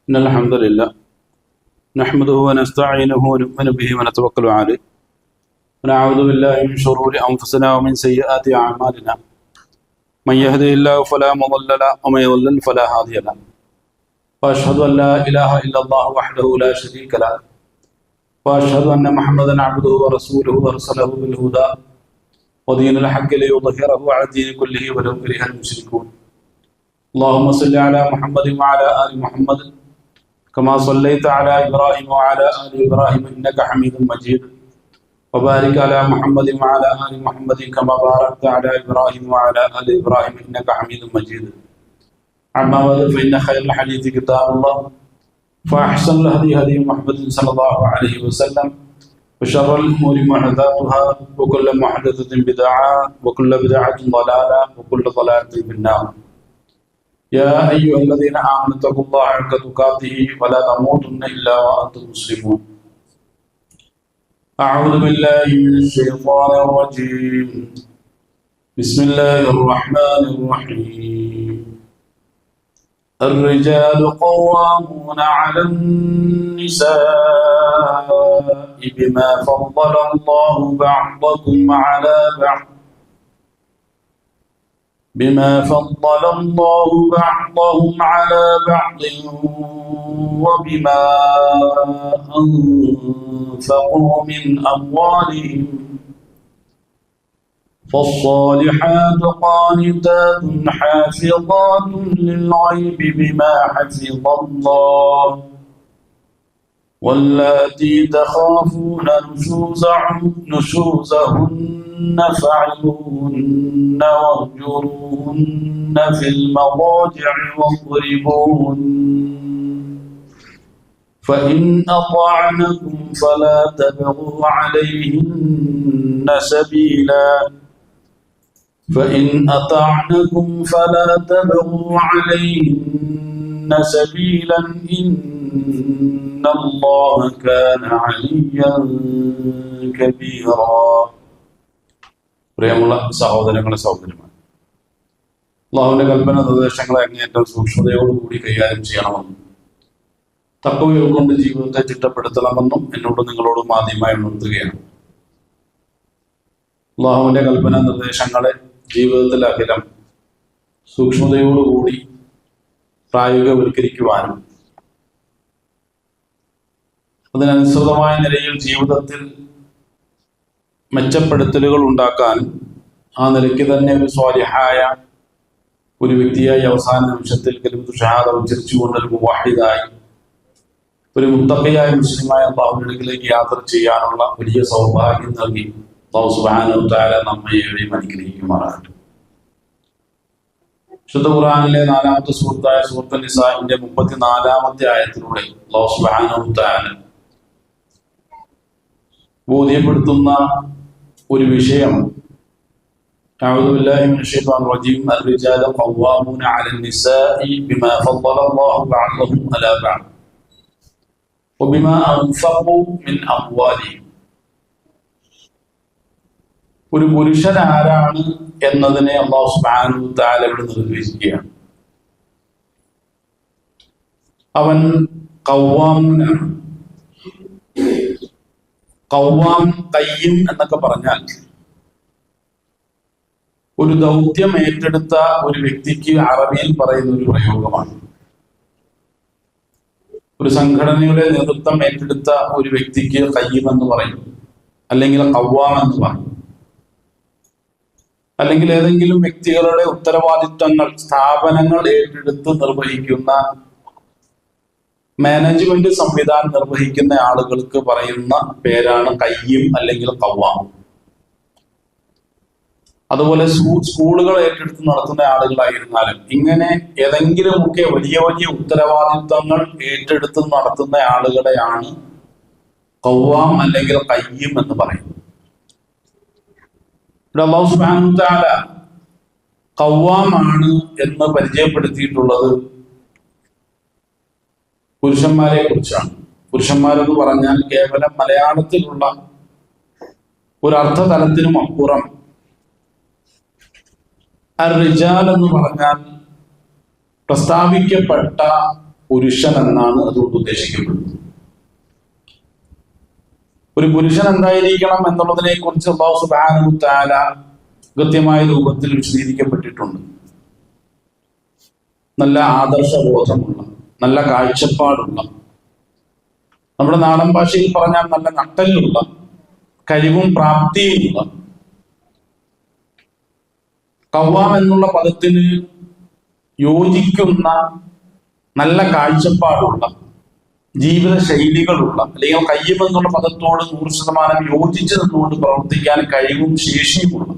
إن الحمد لله نحمده ونستعينه ونؤمن به ونتوكل عليه ونعوذ بالله من شرور أنفسنا ومن سيئات أعمالنا من يهده الله فلا مضل له ومن يضلل فلا هادي له وأشهد أن لا إله إلا الله وحده لا شريك له وأشهد أن محمدا عبده ورسوله وأرسله بالهدى ودين الحق ليظهره على الدين كله ولو كره المشركون اللهم صل على محمد وعلى آل محمد كما صليت على إبراهيم وعلى آل إبراهيم إنك حميد مجيد وبارك على محمد وعلى آل محمد كما باركت على إبراهيم وعلى آل إبراهيم إنك حميد مجيد أما بعد فإن خير الحديث كتاب الله فأحسن الهدي هدي محمد صلى الله عليه وسلم وشر الأمور محدثاتها وكل محدثة بدعة وكل بدعة ضلالة وكل ضلالة في النار يا أيها الذين آمنوا اتقوا الله حق تقاته ولا تموتن إلا وأنتم مسلمون أعوذ بالله من الشيطان الرجيم بسم الله الرحمن الرحيم الرجال قوامون على النساء بما فضل الله بعضكم على بعض بعضهم على بعض وبما أنفقوا من أموالهم فالصالحات قانتات حافظات للغيب بما حفظ الله واللاتي تخافون نشوزهن فعظوهن واهجروهن في المضاجع واضربوهن فإن أطعنكم فلا تبغوا عليهن سبيلا إن الله كان عليا كبيرا. പ്രിയമുള്ള സഹോദരങ്ങളെ സഹോദരിമാർ, അല്ലാഹുവിന്റെ കൽപ്പന നിർദ്ദേശങ്ങളെ അങ്ങേയറ്റം സൂക്ഷ്മതയോടുകൂടി കൈകാര്യം ചെയ്യണമെന്നും തഖ്വ കൊണ്ട് ജീവിതത്തെ ചിട്ടപ്പെടുത്തണമെന്നും എന്നോട് നിങ്ങളോടും ആദ്യമായി ഉണർത്തുകയാണ്. അല്ലാഹുവിന്റെ കൽപ്പന നിർദ്ദേശങ്ങളെ ജീവിതത്തിൽ അഖിലം സൂക്ഷ്മതയോടുകൂടി പ്രായോഗികവൽക്കരിക്കുവാനും അതിനനുസൃതമായ നിലയിൽ ജീവിതത്തിൽ മെച്ചപ്പെടുത്തലുകൾ ഉണ്ടാക്കാനും ആ നിലയ്ക്ക് തന്നെ ഒരു സ്വാലിഹായ ഒരു വ്യക്തിയായി അവസാന നിമിഷത്തിൽ കലിമത്തു ഷഹാദ ഉച്ചരിച്ചുകൊണ്ട് ഒരു മുവാഹിദായി ഒരു മുത്തഖിയായ മുസ്ലിമായ അല്ലാഹുവിന്റെ അടുക്കലേക്ക് യാത്ര ചെയ്യാനുള്ള വലിയ സൗഭാഗ്യം നൽകി അല്ലാഹു സുബ്ഹാനഹു വ തആല നമ്മെ ഏവരെയും അനുഗ്രഹിക്കുമാറാകട്ടെ. വിശുദ്ധ ഖുർആനിലെ 4-ാമത്തെ സൂറത്തായ സൂറത്തുൽ നിസാഇന്റെ 34-ാമത്തെ ആയത്തിലൂടെ അല്ലാഹു സുബ്ഹാനഹു വ തആല ബോധ്യപ്പെടുത്തുന്ന ഒരു വിഷയം അഊദു ബില്ലാഹി മിനശ് ശൈത്വാനിർ റജീം അർ-റിജാലു ഖവ്വാമൂന അലൻ നിസാഇ ബിമാ ഫദ്ദല അല്ലാഹു ബഅദഹും അലാ ബഅദ് വബിമാ അൻഫഖു മിൻ അംവാലിഹിം. ഒരു പുരുഷൻ ആരാണ് എന്നതിനെ അല്ലാഹു സുബ്ഹാനഹു വ തആല ഇവിടെ നിർദ്ദേശിക്കുകയാണ്. അവൻ ഖവ്വാമൂനാണ്. ഖവ്വാം, ഖയ്യിം എന്നൊക്കെ പറഞ്ഞാൽ ഒരു ദൗത്യം ഏറ്റെടുത്ത ഒരു വ്യക്തിക്ക് അറബിയിൽ പറയുന്ന ഒരു പ്രയോഗമാണ്. ഒരു സംഘടനയുടെ നേതൃത്വം ഏറ്റെടുത്ത ഒരു വ്യക്തിക്ക് ഖയ്യിം എന്ന് പറയും, അല്ലെങ്കിൽ ഖവ്വാം എന്ന് പറയും. അല്ലെങ്കിൽ ഏതെങ്കിലും വ്യക്തികളുടെ ഉത്തരവാദിത്തങ്ങൾ, സ്ഥാപനങ്ങൾ ഏറ്റെടുത്ത് നിർവഹിക്കുന്ന, മാനേജ്മെന്റ് സംവിധാനം നിർവഹിക്കുന്ന ആളുകൾക്ക് പറയുന്ന പേരാണ് ഖയ്യിം അല്ലെങ്കിൽ ഖവ്വാം. അതുപോലെ സ്കൂളുകൾ ഏറ്റെടുത്ത് നടത്തുന്ന ആളുകളായിരുന്നാലും ഇങ്ങനെ ഏതെങ്കിലുമൊക്കെ വലിയ വലിയ ഉത്തരവാദിത്തങ്ങൾ ഏറ്റെടുത്ത് നടത്തുന്ന ആളുകളെയാണ് ഖവ്വാം അല്ലെങ്കിൽ ഖയ്യിം എന്ന് പറയുന്നത്. അല്ലാഹു സുബ്ഹാനഹു വ തആല ഖവ്വാമാണ് എന്ന് പരിചയപ്പെടുത്തിയിട്ടുള്ളത് പുരുഷന്മാരെ കുറിച്ചാണ്. പുരുഷന്മാരെന്ന് പറഞ്ഞാൽ കേവലം മലയാളത്തിലുള്ള ഒരു അർത്ഥതലത്തിനും അപ്പുറം അർ-റിജാൽ എന്ന് പറഞ്ഞാൽ പ്രസ്താവിക്കപ്പെട്ട പുരുഷൻ എന്നാണ് അതുകൊണ്ട് ഉദ്ദേശിക്കപ്പെടുന്നത്. ഒരു പുരുഷൻ എന്തായിരിക്കണം എന്നുള്ളതിനെ കുറിച്ച് അല്ലാഹു സുബ്ഹാനഹു വ തആല കൃത്യമായ രൂപത്തിൽ വിശദീകരിക്കപ്പെട്ടിട്ടുണ്ട്. നല്ല ആദർശബോധമുള്ള, നല്ല കാഴ്ചപ്പാടുള്ള, നമ്മുടെ നാടൻ ഭാഷയിൽ പറഞ്ഞാൽ നല്ല നട്ടലുള്ള, കഴിവും പ്രാപ്തിയുമുള്ള, ഖവ്വാം എന്നുള്ള പദത്തിന് യോജിക്കുന്ന നല്ല കാഴ്ചപ്പാടുള്ള, ജീവിത ശൈലികളുള്ള, അല്ലെങ്കിൽ കയ്യം എന്നുള്ള പദത്തോട് 100% യോജിച്ച് നിന്നുകൊണ്ട് പ്രവർത്തിക്കാൻ കഴിവും ശേഷിയുമുള്ള,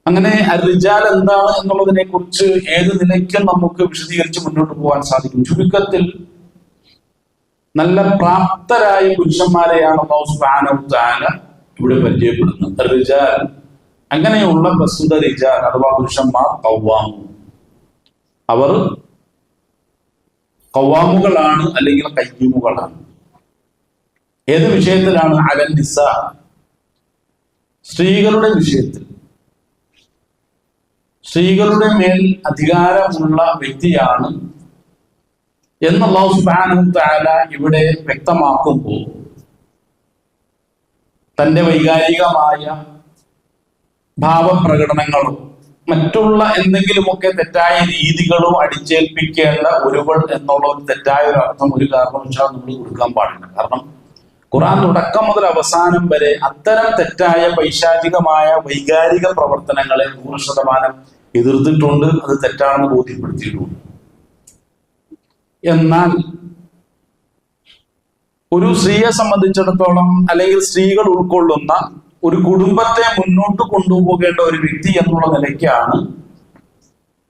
അങ്ങനെ റിജാൽ എന്താണ് എന്നുള്ളതിനെ കുറിച്ച് ഏത് നിലയ്ക്കും നമുക്ക് വിശദീകരിച്ച് മുന്നോട്ട് പോകാൻ സാധിക്കും. ചുരുക്കത്തിൽ നല്ല പ്രാപ്തരായ പുരുഷന്മാരെയാണ് അല്ലാഹു സുബ്ഹാനഹു വ തആല ഇവിടെ പരിചയപ്പെടുന്നത്. റിജാൽ, അങ്ങനെയുള്ള പ്രസ്തുത റിജാൽ അഥവാ പുരുഷന്മാർ ഖവ്വാമു, അവർ ഖവ്വാമുകളാണ് അല്ലെങ്കിൽ ഖയ്യിമുകളാണ്. ഏത് വിഷയത്തിലാണ്? അലൻ നിസാ, സ്ത്രീകളുടെ വിഷയത്തിൽ. സ്ത്രീകളുടെ മേൽ അധികാരമുള്ള വ്യക്തിയാണ് എന്ന് അല്ലാഹു സുബ്ഹാനഹു വ തആല ഇവിടെ വ്യക്തമാക്കുമ്പോൾ തന്റെ വൈകാരികമായ ഭാവപ്രകടനങ്ങളും മറ്റുള്ള എന്തെങ്കിലുമൊക്കെ തെറ്റായ രീതികളും അടിച്ചേൽപ്പിക്കേണ്ട ഒരുവൾ എന്നുള്ള ഒരു തെറ്റായ ഒരു അർത്ഥം ഒരു കാരണവശാലും നമ്മൾ കൊടുക്കാൻ പാടില്ല. കാരണം ഖുർആൻ തുടക്കം മുതൽ അവസാനം വരെ അത്തരം തെറ്റായ പൈശാചികമായ വൈകാരിക പ്രവർത്തനങ്ങളെ 100% എതിർത്തിട്ടുണ്ട്, അത് തെറ്റാണെന്ന് ബോധ്യപ്പെടുത്തിയിട്ടുണ്ട്. എന്നാൽ ഒരു സ്ത്രീയെ സംബന്ധിച്ചിടത്തോളം, അല്ലെങ്കിൽ സ്ത്രീകൾ ഉൾക്കൊള്ളുന്ന ഒരു കുടുംബത്തെ മുന്നോട്ട് കൊണ്ടുപോകേണ്ട ഒരു വ്യക്തി എന്നുള്ള നിലയ്ക്കാണ്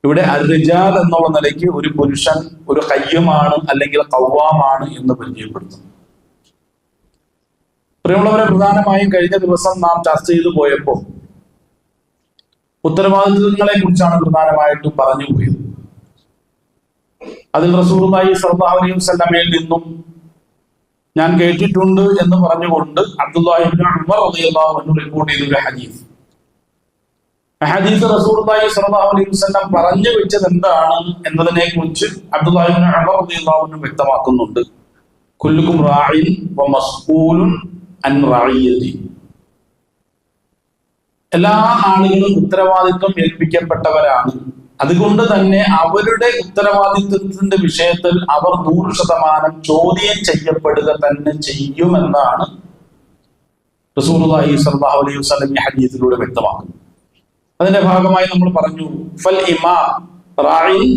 ഇവിടെ അർറിജാൽ എന്നുള്ള നിലയ്ക്ക് ഒരു പുരുഷൻ ഒരു ഖയ്യിമാണ് അല്ലെങ്കിൽ ഖവ്വാമാണ് എന്ന് പരിചയപ്പെടുത്തുന്നു. പ്രിയമുള്ളവരെ, പ്രധാനമായും കഴിഞ്ഞ ദിവസം നാം ചർച്ച ചെയ്തു പോയപ്പോൾ ഉത്തരവാദിത്വങ്ങളെ കുറിച്ചാണ് പ്രധാനമായിട്ടും പറഞ്ഞു പോയത്. അതിൽ റസൂലുള്ളാഹി സ്വല്ലല്ലാഹു അലൈഹി വസല്ലമയിൽ നിന്നും ഞാൻ കേട്ടിട്ടുണ്ട് എന്ന് പറഞ്ഞുകൊണ്ട് അബ്ദുല്ലാഹി ഇബ്നു ഉമർ റളിയല്ലാഹു അൻഹു റിപ്പോർട്ട് ചെയ്ത ഒരു ഹദീസ്. ഹദീസ് റസൂലുള്ളാഹി സ്വല്ലല്ലാഹു അലൈഹി വസല്ലം പറഞ്ഞു വെച്ചത് എന്താണ് എന്നതിനെ കുറിച്ച് അബ്ദുല്ലാഹി ഇബ്നു ഉമർ റളിയല്ലാഹു അൻഹു വ്യക്തമാക്കുന്നുണ്ട്. കുല്ലുകും റാഇൻ വ മസ്ഊലുൻ അൻ റഇയതി, എല്ലാ ആളുകളും ഉത്തരവാദിത്വം ഏൽപ്പിക്കപ്പെട്ടവരാണ്. അതുകൊണ്ട് തന്നെ അവരുടെ ഉത്തരവാദിത്വത്തിന്റെ വിഷയത്തിൽ അവർ 100% ചോദ്യം ചെയ്യപ്പെടുക തന്നെ ചെയ്യുമെന്നാണ് റസൂലുള്ളാഹി സ്വല്ലല്ലാഹു അലൈഹി വസല്ലം ഈ ഹദീസിലൂടെ വ്യക്തമാക്കുന്നത്. അതിന്റെ ഭാഗമായി നമ്മൾ പറഞ്ഞു, ഫൽ ഇമാം റാഇൻ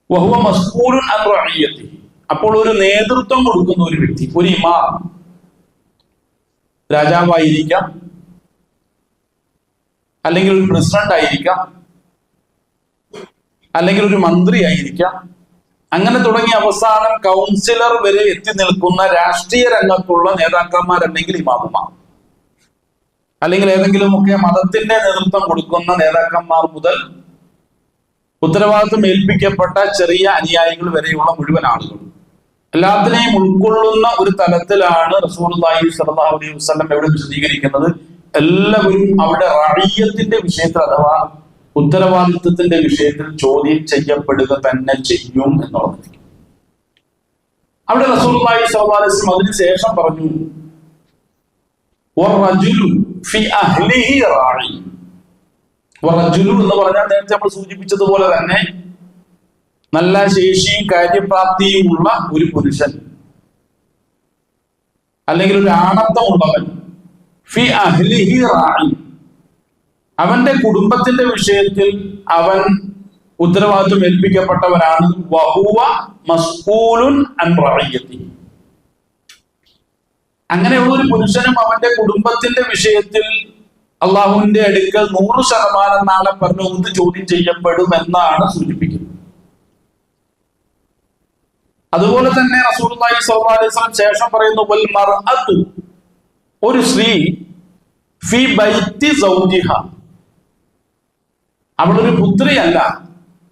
വഹുവ മസ്ഊലുൻ അൻ റഇയതി. അപ്പോൾ ഒരു നേതൃത്വം കൊടുക്കുന്ന ഒരു വ്യക്തി, ഒരു ഇമാം, രാജാവായിരിക്കാം, അല്ലെങ്കിൽ ഒരു പ്രസിഡന്റ് ആയിരിക്കാം, അല്ലെങ്കിൽ ഒരു മന്ത്രി ആയിരിക്കാം, അങ്ങനെ തുടങ്ങി അവസാനം കൗൺസിലർ വരെ എത്തി നിൽക്കുന്ന രാഷ്ട്രീയ രംഗത്തുള്ള നേതാക്കന്മാരല്ലെങ്കിൽ ഇമാമുമാർ, അല്ലെങ്കിൽ ഏതെങ്കിലുമൊക്കെ മതത്തിന്റെ നേതൃത്വം കൊടുക്കുന്ന നേതാക്കന്മാർ മുതൽ ഉത്തരവാദിത്വം ഏൽപ്പിക്കപ്പെട്ട ചെറിയ അനുയായികൾ വരെയുള്ള മുഴുവൻ ആളുകൾ എല്ലാത്തിനെയും ഉൾക്കൊള്ളുന്ന ഒരു തലത്തിലാണ് റസൂലുള്ളാഹി സ്വല്ലല്ലാഹു അലൈഹി വസല്ലം എവിടെ വിശദീകരിക്കുന്നത്. എല്ലാവരും അവിടെ റഇയത്തിന്റെ വിഷയത്തിൽ അഥവാ ഉത്തരവാദിത്വത്തിന്റെ വിഷയത്തിൽ ചോദ്യം ചെയ്യപ്പെടുക തന്നെ ചെയ്യും എന്നുള്ളത്. അവിടെ റസൂലുള്ളാഹി സ്വല്ലല്ലാഹു അലൈഹി വസല്ലം അതിനുശേഷം പറഞ്ഞു, വറജുലു ഫി അഹ്ലിഹി റാഇ. വറജുലു എന്ന് പറഞ്ഞാൽ നേരത്തെ നമ്മൾ സൂചിപ്പിച്ചതുപോലെ തന്നെ നല്ല ശേഷിയും കാര്യപ്രാപ്തിയും ഉള്ള ഒരു പുരുഷൻ, അല്ലെങ്കിൽ ഒരു ആണത്വമുള്ളവൻ, ഫി അഹ്ലിഹി റാഇ, അവന്റെ കുടുംബത്തിന്റെ വിഷയത്തിൽ അവൻ ഉത്തരവാദിത്വം ഏൽപ്പിക്കപ്പെട്ടവനാണ്. വഹുവ മസ്ഊലുൻ അൻ റഇയതി. അങ്ങനെയുള്ള ഒരു പുരുഷനും അവന്റെ കുടുംബത്തിന്റെ വിഷയത്തിൽ അള്ളാഹുവിന്റെ അടുക്കൽ 100% നാളെ പരലോകത്ത് ചോദ്യം ചെയ്യപ്പെടും എന്നാണ് സൂചിപ്പിക്കുന്നത്. അതുപോലെ തന്നെ റസൂലുള്ളാഹി സ്വല്ലല്ലാഹു അലൈഹി വസല്ലം ശേഷം പറയുന്നു, വൽ മർഅതു, ഒരു സ്ത്രീ, ഫി ബൈത്തി സൗജിഹ, അവളൊരു പുത്രിയല്ല,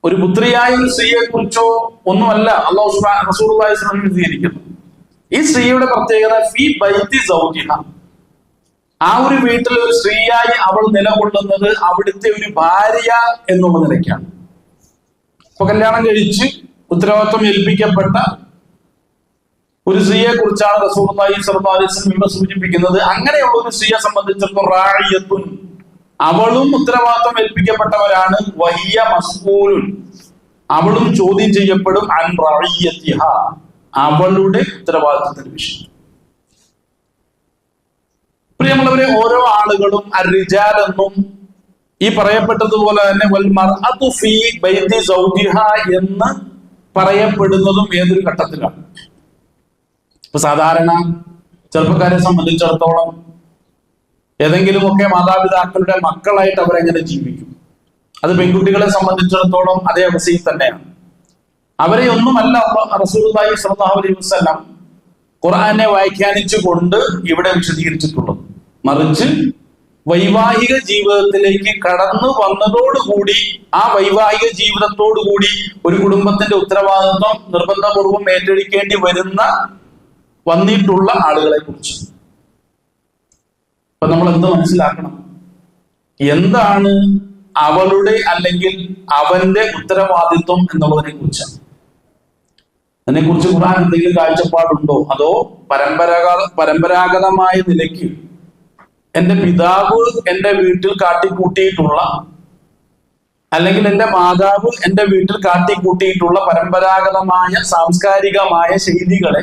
ഒരു പുത്രിയായ ഒരു സ്ത്രീയെ കുറിച്ചോ ഒന്നുമല്ല അല്ലാഹു റസൂലുള്ളാഹി സ്വല്ലല്ലാഹു അലൈഹി വസല്ലം വിശദീകരിക്കുന്നു. ഈ സ്ത്രീയുടെ പ്രത്യേകത ഫി ബൈത്തി സൗജിഹ, ആ ഒരു വീട്ടിൽ ഒരു സ്ത്രീയായി അവൾ നിലകൊള്ളുന്നത് അവിടുത്തെ ഒരു ഭാര്യ എന്നുള്ള നിലയ്ക്കാണ്. അപ്പൊ കല്യാണം കഴിച്ച് ഉത്തരവാദിത്വം ഏൽപ്പിക്കപ്പെട്ട ഒരു സ്ത്രീയെ കുറിച്ചാണ് റസൂലുള്ളാഹി സ്വല്ലല്ലാഹു അലൈഹി വസല്ലം ഇവിടെ സൂചിപ്പിക്കുന്നത്. അങ്ങനെയുള്ള ഒരു സ്ത്രീയെ സംബന്ധിച്ചിടത്തോളം റാഇയത്തുൻ, അവളും ഉത്തരവാദിത്വം ഏൽപ്പിക്കപ്പെട്ടവരാണ്. വഹിയ മസ്ഊലുൻ, അവളും ചോദ്യം ചെയ്യപ്പെടും. അൻ റഇയ്യതിഹ, അവളുടെ ഉത്തരവാദിത്വത്തിന്റെ വിഷയം. പ്രിയമുള്ളവരെ, ഓരോ ആളുകളും അർറിജാൽ എന്നും ഈ പറയപ്പെട്ടതുപോലെ തന്നെ വൽ മർഅതു ഫീ ബൈതി സൗജിഹ എന്ന് പറയപ്പെടുന്നതും ഏതൊരു ഘട്ടത്തിലാണ്. ഇപ്പൊ സാധാരണ ചെറുപ്പക്കാരെ സംബന്ധിച്ചിടത്തോളം ഏതെങ്കിലുമൊക്കെ മാതാപിതാക്കളുടെ മക്കളായിട്ട് അവരെങ്ങനെ ജീവിക്കും. അത് പെൺകുട്ടികളെ സംബന്ധിച്ചിടത്തോളം അതേ അവസ്ഥയിൽ തന്നെയാണ്. അവരെ ഒന്നുമല്ല റസൂലുള്ളാഹി സ്വല്ലല്ലാഹു അലൈഹി വസല്ലം ഖുർആനെ വ്യാഖ്യാനിച്ചുകൊണ്ട് ഇവിടെ വിശദീകരിച്ചിട്ടുള്ളത്. മറിച്ച് വൈവാഹിക ജീവിതത്തിലേക്ക് കടന്നു വന്നതോടുകൂടി ആ വൈവാഹിക ജീവിതത്തോടുകൂടി ഒരു കുടുംബത്തിന്റെ ഉത്തരവാദിത്വം നിർബന്ധപൂർവം ഏറ്റെടുക്കേണ്ടി വന്നിട്ടുള്ള ആളുകളെ കുറിച്ച്. അപ്പൊ നമ്മൾ എന്ത് മനസ്സിലാക്കണം? എന്താണ് അവളുടെ അല്ലെങ്കിൽ അവന്റെ ഉത്തരവാദിത്വം എന്നുള്ളതിനെ കുറിച്ചാണ്. അതിനെക്കുറിച്ച് ഖുർആൻ എന്തെങ്കിലും കാഴ്ചപ്പാടുണ്ടോ? അതോ പരമ്പരാഗതമായ നിലയ്ക്ക് എന്റെ പിതാവ് എന്റെ വീട്ടിൽ കാട്ടിക്കൂട്ടിയിട്ടുള്ള അല്ലെങ്കിൽ എന്റെ മാതാവ് എന്റെ വീട്ടിൽ കാട്ടിക്കൂട്ടിയിട്ടുള്ള പരമ്പരാഗതമായ സാംസ്കാരികമായ ശൈലികളെ,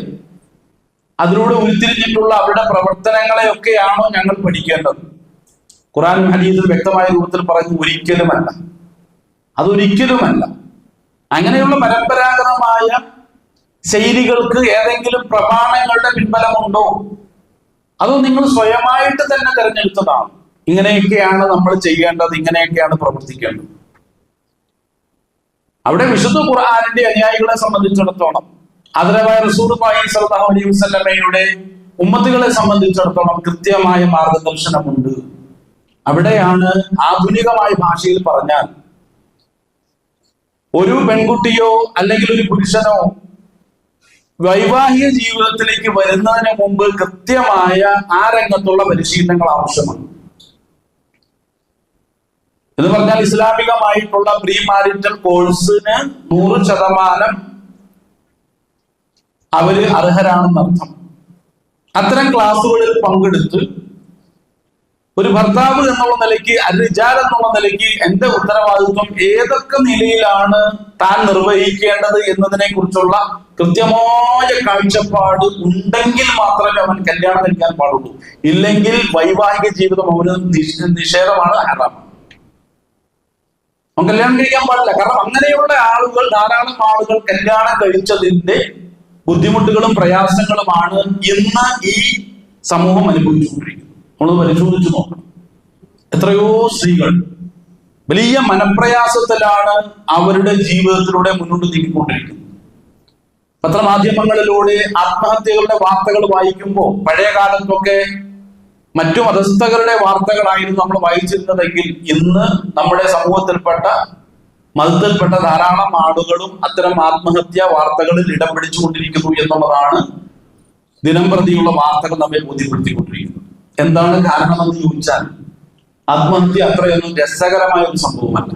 അതിലൂടെ ഉരുത്തിരിഞ്ഞിട്ടുള്ള അവരുടെ പ്രവർത്തനങ്ങളെയൊക്കെയാണോ ഞങ്ങൾ പഠിക്കേണ്ടത്? ഖുർആനും ഹദീസും വ്യക്തമായ രൂപത്തിൽ പറഞ്ഞു, ഒരിക്കലുമല്ല. അതൊരിക്കലുമല്ല. അങ്ങനെയുള്ള പരമ്പരാഗതമായ ശൈലികൾക്ക് ഏതെങ്കിലും പ്രമാണങ്ങളുടെ പിൻബലമുണ്ടോ? അതോ നിങ്ങൾ സ്വയമായിട്ട് തന്നെ തിരഞ്ഞെടുത്തതാണ്? ഇങ്ങനെയൊക്കെയാണ് നമ്മൾ ചെയ്യേണ്ടത്, ഇങ്ങനെയൊക്കെയാണ് പ്രവർത്തിക്കേണ്ടത്. അവിടെ വിശുദ്ധ ഖുർആനിന്റെ അനുയായികളെ സംബന്ധിച്ചിടത്തോളം, ആദരവായ റസൂലുള്ളാഹി സ്വല്ലല്ലാഹു അലൈഹി വസല്ലമയുടെ ഉമ്മത്തുകളെ സംബന്ധിച്ചിടത്തോളം കൃത്യമായ മാർഗദർശനമുണ്ട്. അവിടെയാണ് ആധുനികമായ ഭാഷയിൽ പറഞ്ഞാൽ ഒരു പെൺകുട്ടിയോ അല്ലെങ്കിൽ ഒരു പുരുഷനോ വൈവാഹിക ജീവിതത്തിലേക്ക് വരുന്നതിന് മുമ്പ് കൃത്യമായ ആ രംഗത്തുള്ള പരിശീലനങ്ങൾ ആവശ്യമാണ്. എന്ന് പറഞ്ഞാൽ ഇസ്ലാമികമായിട്ടുള്ള പ്രീ മാരിറ്റൽ കോഴ്സിന് 100% അവര് അർഹരാണെന്നർത്ഥം. അത്തരം ക്ലാസ്സുകളിൽ പങ്കെടുത്ത് ഒരു ഭർത്താവ് എന്നുള്ള നിലയ്ക്ക്, അർറിജാൽ എന്നുള്ള നിലയ്ക്ക് എന്റെ ഉത്തരവാദിത്വം ഏതൊക്കെ നിലയിലാണ് താൻ നിർവഹിക്കേണ്ടത് എന്നതിനെ കുറിച്ചുള്ള കൃത്യമായ കാഴ്ചപ്പാട് ഉണ്ടെങ്കിൽ മാത്രമേ അവൻ കല്യാണം കഴിക്കാൻ പാടുള്ളൂ. ഇല്ലെങ്കിൽ വൈവാഹിക ജീവിതം അവന് നിഷേധമാണ്, ഹറാമാണ്. അവൻ കല്യാണം കഴിക്കാൻ പാടില്ല. കാരണം അങ്ങനെയുള്ള ആളുകൾ, ധാരാളം ആളുകൾ കല്യാണം കഴിച്ചതിന്റെ ബുദ്ധിമുട്ടുകളും പ്രയാസങ്ങളുമാണ് ഇന്ന് ഈ സമൂഹം അനുഭവിച്ചുകൊണ്ടിരിക്കുന്നത്. നമ്മൾ പരിശോധിച്ചു നോക്കണം. എത്രയോ സ്ത്രീകൾ വലിയ മനപ്രയാസത്തിലാണ് അവരുടെ ജീവിതത്തിലൂടെ മുന്നോട്ട് നീങ്ങിക്കൊണ്ടിരിക്കുന്നത്. പത്രമാധ്യമങ്ങളിലൂടെ ആത്മഹത്യകളുടെ വാർത്തകൾ വായിക്കുമ്പോൾ പഴയ കാലത്തൊക്കെ മറ്റു മതസ്ഥരുടെ വാർത്തകളായിരുന്നു നമ്മൾ വായിച്ചിരുന്നതെങ്കിൽ ഇന്ന് നമ്മുടെ മതത്തിൽപ്പെട്ട ധാരാളം ആളുകളും അത്തരം ആത്മഹത്യാ വാർത്തകളിൽ ഇടം പിടിച്ചുകൊണ്ടിരിക്കുന്നു എന്നുള്ളതാണ് ദിനം പ്രതിയുള്ള വാർത്തകൾ നമ്മെ ബോധ്യപ്പെടുത്തിക്കൊണ്ടിരിക്കുന്നത്. എന്താണ് കാരണമെന്ന് ചോദിച്ചാൽ, ആത്മഹത്യ അത്രയൊന്നും രസകരമായ ഒരു സംഭവമല്ല.